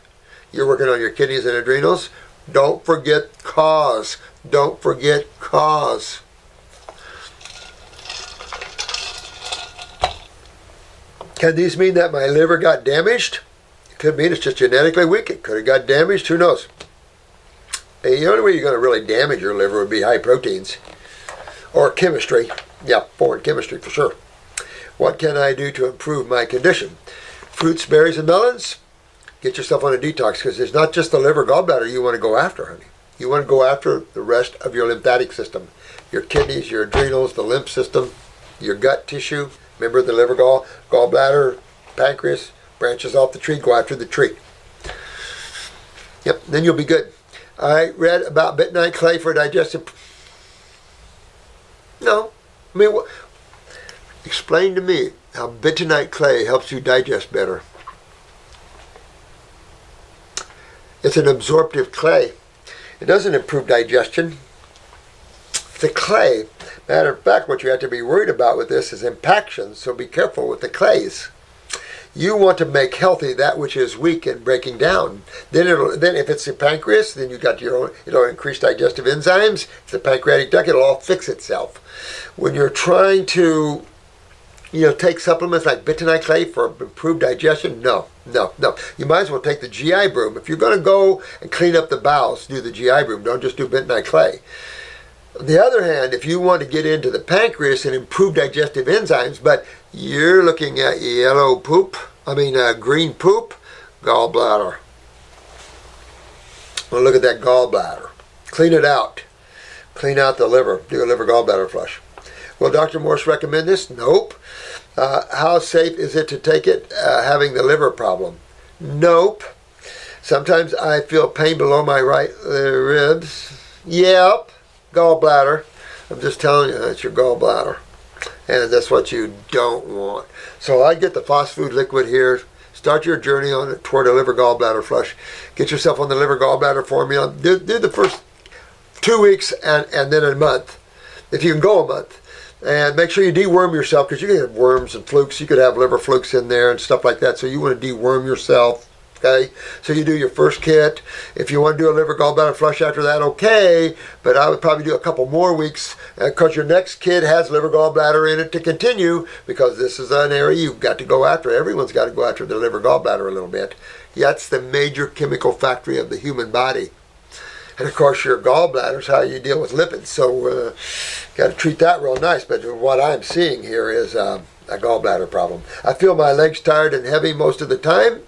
[SPEAKER 1] You're working on your kidneys and adrenals. Don't forget cause. Don't forget cause. Can these mean that my liver got damaged? It could mean it's just genetically weak. It could have got damaged. Who knows? The only way you're going to really damage your liver would be high proteins or chemistry. Yeah, foreign chemistry for sure. What can I do to improve my condition? Fruits, berries, and melons. Get yourself on a detox, because it's not just the liver gallbladder you want to go after, honey. You want to go after the rest of your lymphatic system. Your kidneys, your adrenals, the lymph system, your gut tissue. Remember the liver, gallbladder, pancreas, branches off the tree, go after the tree. Yep, then you'll be good. I read about bentonite clay for digestive. No. I mean, explain to me how bentonite clay helps you digest better. It's an absorptive clay. It doesn't improve digestion. The clay. Matter of fact, what you have to be worried about with this is impaction, so be careful with the clays. You want to make healthy that which is weak and breaking down. Then if it's the pancreas, then you got your own, it'll increase digestive enzymes. It's the pancreatic duct, it'll all fix itself. When you're trying to, take supplements like bentonite clay for improved digestion, no. You might as well take the GI broom. If you're going to go and clean up the bowels, do the GI broom. Don't just do bentonite clay. On the other hand, if you want to get into the pancreas and improve digestive enzymes, but you're looking at green poop, gallbladder. Well, look at that gallbladder. Clean it out. Clean out the liver. Do a liver gallbladder flush. Will Dr. Morse recommend this? Nope. How safe is it to take it having the liver problem? Nope. Sometimes I feel pain below my right ribs. Yep. Gallbladder. I'm just telling you, that's your gallbladder. And that's what you don't want. So I get the Phosfood liquid here. Start your journey on it toward a liver gallbladder flush. Get yourself on the liver gallbladder formula. Do the first 2 weeks and then a month, if you can go a month. And make sure you deworm yourself, because you can have worms and flukes. You could have liver flukes in there and stuff like that. So you want to deworm yourself. Okay, so you do your first kit. If you want to do a liver gallbladder flush after that, okay. But I would probably do a couple more weeks, because your next kit has liver gallbladder in it to continue, because this is an area you've got to go after. Everyone's got to go after the liver gallbladder a little bit. That's the major chemical factory of the human body. And of course, your gallbladder is how you deal with lipids. So got to treat that real nice. But what I'm seeing here is a gallbladder problem. I feel my legs tired and heavy most of the time.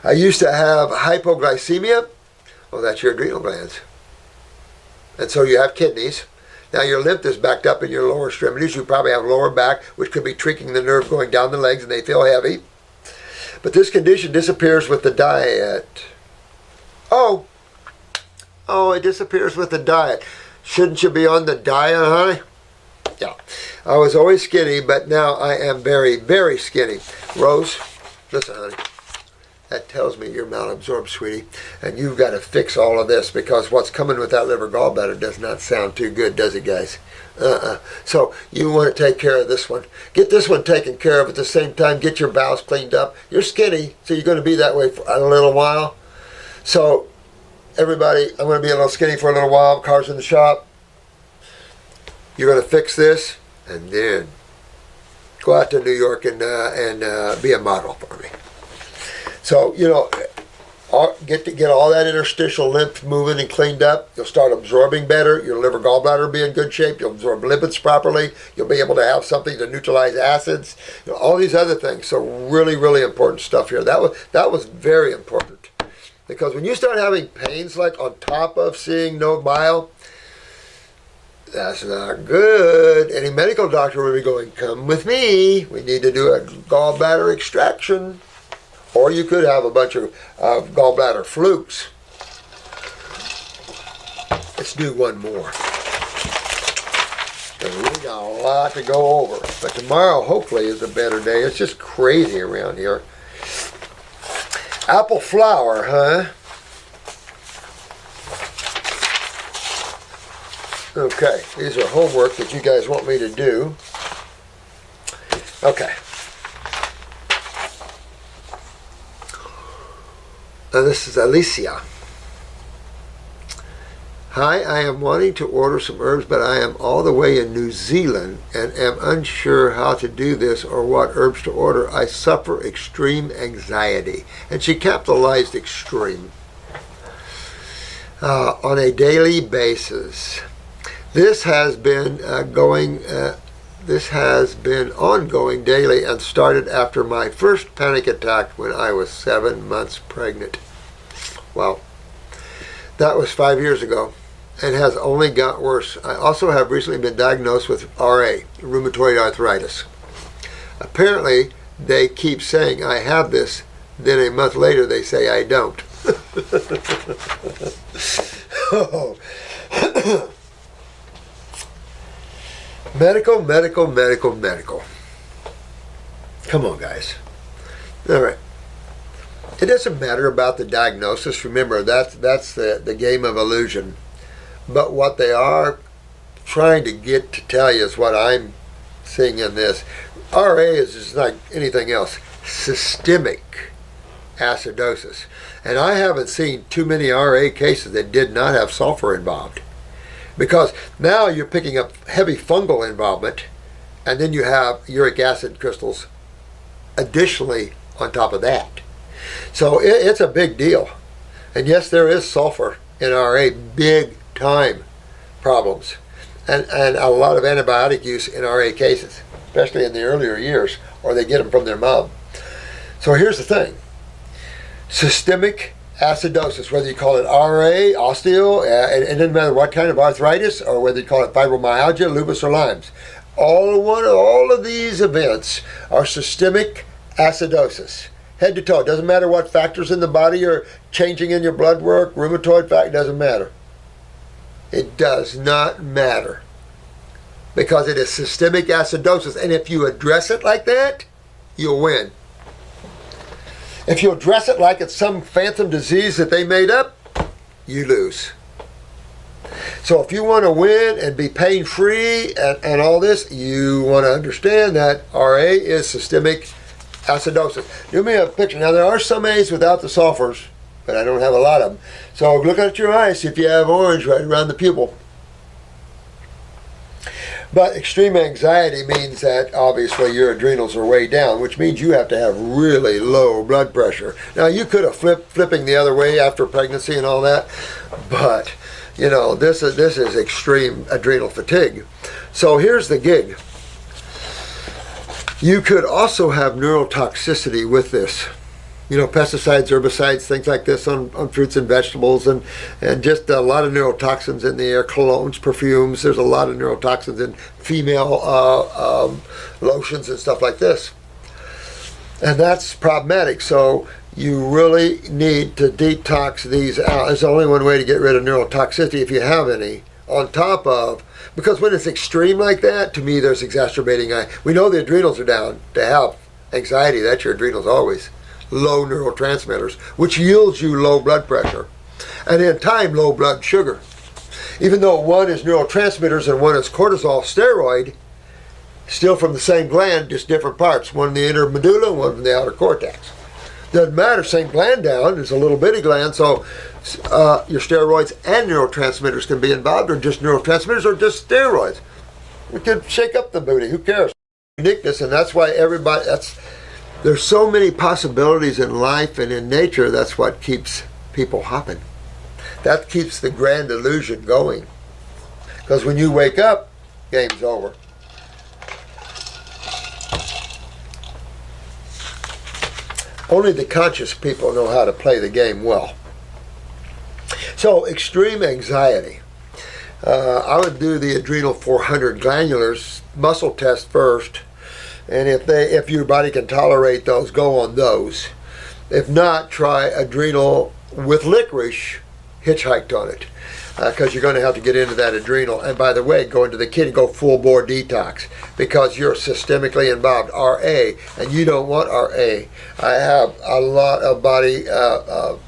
[SPEAKER 1] I used to have hypoglycemia. Well, that's your adrenal glands. And so you have kidneys. Now your lymph is backed up in your lower extremities. You probably have lower back, which could be tweaking the nerve going down the legs, and they feel heavy. But this condition disappears with the diet. Oh, it disappears with the diet. Shouldn't you be on the diet, honey? Yeah. I was always skinny, but now I am very, very skinny. Rose, listen, honey. That tells me you're malabsorbed, sweetie. And you've got to fix all of this, because what's coming with that liver gallbladder does not sound too good, does it, guys? So you want to take care of this one. Get this one taken care of at the same time. Get your bowels cleaned up. You're skinny, so you're going to be that way for a little while. So everybody, I'm going to be a little skinny for a little while. Car's in the shop. You're going to fix this, and then go out to New York and be a model for me. So, get all that interstitial lymph moving and cleaned up. You'll start absorbing better. Your liver gallbladder will be in good shape. You'll absorb lipids properly. You'll be able to have something to neutralize acids. All these other things. So really, really important stuff here. That was very important. Because when you start having pains like on top of seeing no bile, that's not good. Any medical doctor will be going, come with me. We need to do a gallbladder extraction. Or you could have a bunch of gallbladder flukes. Let's do one more. We got a lot to go over. But tomorrow, hopefully, is a better day. It's just crazy around here. Apple flour, huh? Okay, these are homework that you guys want me to do. Okay. This is Alicia. Hi, I am wanting to order some herbs, but I am all the way in New Zealand and am unsure how to do this or what herbs to order. I suffer extreme anxiety. And she capitalized extreme. On a daily basis. This has been ongoing daily and started after my first panic attack when I was 7 months pregnant. Wow. That was 5 years ago and has only got worse. I also have recently been diagnosed with RA, rheumatoid arthritis. Apparently, they keep saying I have this, then a month later they say I don't. Oh. Medical. Come on, guys. All right. It doesn't matter about the diagnosis. Remember, that's the game of illusion. But what they are trying to get to tell you is what I'm seeing in this. RA is just like anything else. systemic acidosis. And I haven't seen too many RA cases that did not have sulfur involved. Because now you're picking up heavy fungal involvement, and then you have uric acid crystals additionally on top of that. So it's a big deal. And yes, there is sulfur in RA, big time problems. And a lot of antibiotic use in RA cases, especially in the earlier years, or they get them from their mom. So here's the thing. Systemic acidosis, whether you call it RA, osteo, it doesn't matter what kind of arthritis, or whether you call it fibromyalgia, lupus, or Lyme's. All of these events are systemic acidosis. Head to toe. It doesn't matter what factors in the body are changing in your blood work, rheumatoid factor, doesn't matter. It does not matter. Because it is systemic acidosis. And if you address it like that, you'll win. If you address it like it's some phantom disease that they made up, you lose. So if you want to win and be pain-free and all this, you want to understand that RA is systemic acidosis. Do me a picture. Now, there are some A's without the sulfurs, but I don't have a lot of them. So look at your eyes, see if you have orange right around the pupil. But extreme anxiety means that obviously your adrenals are way down, which means you have to have really low blood pressure. Now, you could have flipping the other way after pregnancy and all that, but you know, this is extreme adrenal fatigue. So here's the gig. You could also have neurotoxicity with this. You know, pesticides, herbicides, things like this on fruits and vegetables, and just a lot of neurotoxins in the air, colognes, perfumes. There's a lot of neurotoxins in female lotions and stuff like this. And that's problematic. So you really need to detox these out. There's only one way to get rid of neurotoxicity, if you have any, on top of, because when it's extreme like that, to me, there's exacerbating. We know the adrenals are down. To have anxiety, that's your adrenals always. Low neurotransmitters, which yields you low blood pressure. And in time, low blood sugar. Even though one is neurotransmitters and one is cortisol steroid, still from the same gland, just different parts. One in the inner medulla, one from the outer cortex. Doesn't matter, same gland down, it's a little bitty gland, so your steroids and neurotransmitters can be involved, or just neurotransmitters, or just steroids. We could shake up the booty, who cares? Uniqueness, and that's why there's so many possibilities in life and in nature. That's what keeps people hopping. That keeps the grand illusion going. Because when you wake up, game's over. Only the conscious people know how to play the game well. So, extreme anxiety. I would do the adrenal 400 glandulars muscle test first. And if your body can tolerate those, go on those. If not, try adrenal with licorice, hitchhiked on it. Because you're going to have to get into that adrenal. And by the way, go into the kidney, go full bore detox. Because you're systemically involved, RA, and you don't want RA. I have a lot of body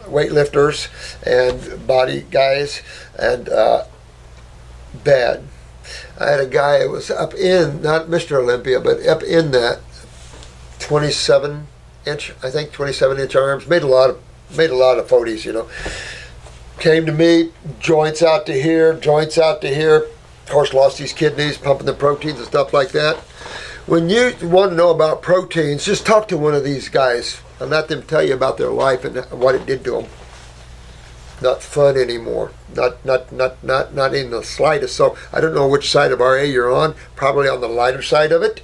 [SPEAKER 1] weightlifters and body guys, and bad. I had a guy who was up in, not Mr. Olympia, but up in that 27-inch, I think 27-inch arms. Made a lot of 40s, you know. Came to me, joints out to here, joints out to here. Of course, lost his kidneys, pumping the proteins and stuff like that. When you want to know about proteins, just talk to one of these guys and let them tell you about their life and what it did to them. Not fun anymore. Not in the slightest. So I don't know which side of RA you're on. Probably on the lighter side of it.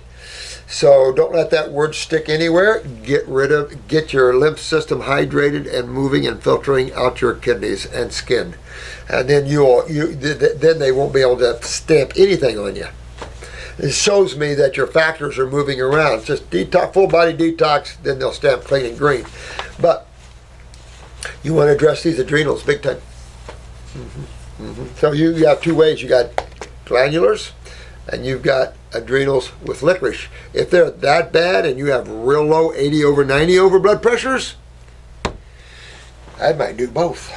[SPEAKER 1] So don't let that word stick anywhere. Get your lymph system hydrated and moving and filtering out your kidneys and skin, and then then they won't be able to stamp anything on you. It shows me that your factors are moving around. Just detox, full body detox, then they'll stamp clean and green. But you want to address these adrenals big time. So you have two ways. You got glandulars, and you've got adrenals with licorice. If they're that bad and you have real low 80/90 over blood pressures, I might do both.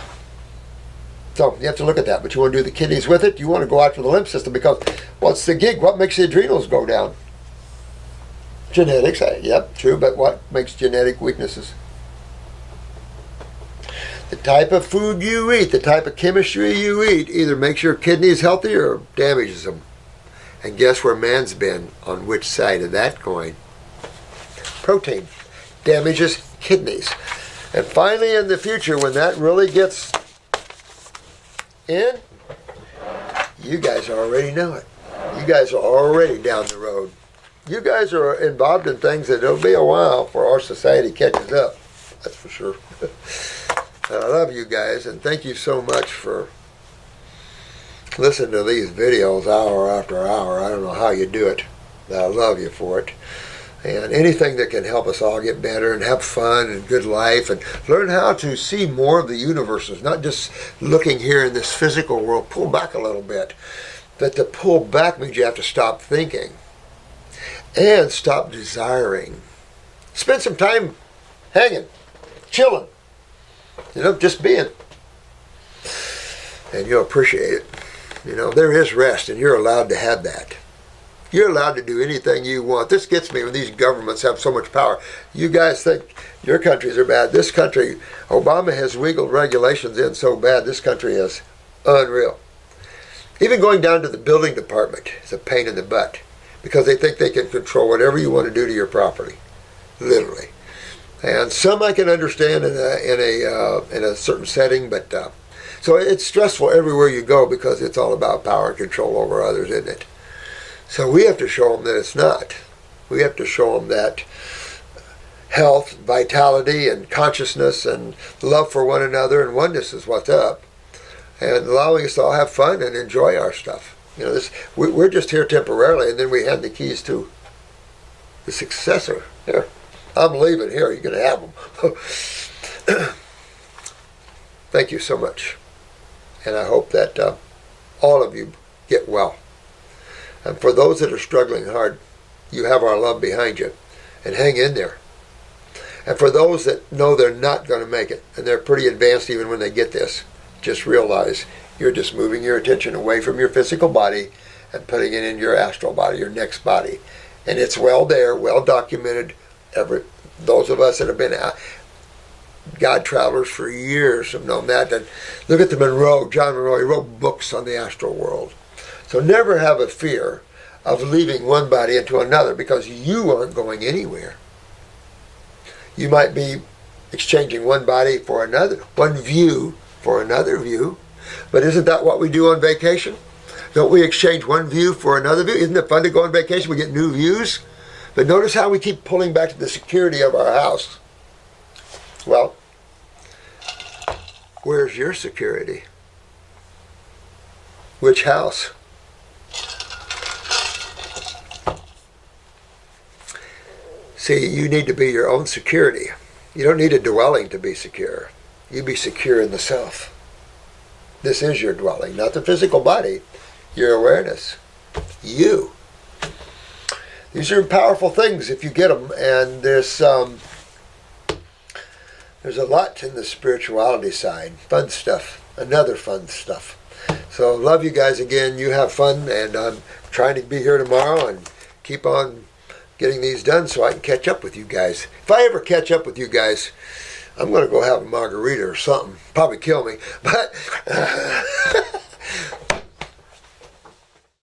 [SPEAKER 1] So you have to look at that, but you want to do the kidneys with it. You want to go after the lymph system because what's the gig? What makes the adrenals go down? Genetics, yep, true, but what makes genetic weaknesses? The type of food you eat, the type of chemistry you eat, either makes your kidneys healthy or damages them. And guess where man's been on which side of that coin? Protein damages kidneys. And finally, in the future, when that really gets in, you guys already know it. You guys are already down the road. You guys are involved in things that it'll be a while for our society catches up. That's for sure. I love you guys, and thank you so much for listening to these videos hour after hour. I don't know how you do it, but I love you for it. And anything that can help us all get better and have fun and good life and learn how to see more of the universes, not just looking here in this physical world. Pull back a little bit. But to pull back means you have to stop thinking and stop desiring. Spend some time hanging, chilling, just being. And you'll appreciate it. There is rest, and you're allowed to have that. You're allowed to do anything you want. This gets me when these governments have so much power. You guys think your countries are bad. This country, Obama has wiggled regulations in so bad, this country is unreal. Even going down to the building department is a pain in the butt because they think they can control whatever you want to do to your property, literally. And some I can understand in a certain setting, but so it's stressful everywhere you go because it's all about power and control over others, isn't it? So we have to show them that it's not. We have to show them that health, vitality, and consciousness and love for one another and oneness is what's up. And allowing us to all have fun and enjoy our stuff. We're just here temporarily, and then we hand the keys to the successor. Here, I'm leaving. Here, you're going to have them. Thank you so much. And I hope that all of you get well. And for those that are struggling hard, you have our love behind you. And hang in there. And for those that know they're not going to make it, and they're pretty advanced even when they get this, just realize you're just moving your attention away from your physical body and putting it in your astral body, your next body. And it's well there, well documented. Those of us that have been God travelers for years have known that. And look at John Monroe, he wrote books on the astral world. So never have a fear of leaving one body into another because you aren't going anywhere. You might be exchanging one body for another, one view for another view. But isn't that what we do on vacation? Don't we exchange one view for another view? Isn't it fun to go on vacation? We get new views. But notice how we keep pulling back to the security of our house. Well, where's your security? Which house? See, you need to be your own security. You don't need a dwelling to be secure. You be secure in the self. This is your dwelling, not the physical body, your awareness. You. These are powerful things if you get them, and there's a lot in the spirituality side. Fun stuff. Another fun stuff. So love you guys again. You have fun, and I'm trying to be here tomorrow and keep on getting these done so I can catch up with you guys. If I ever catch up with you guys, I'm going to go have a margarita or something. Probably kill me. But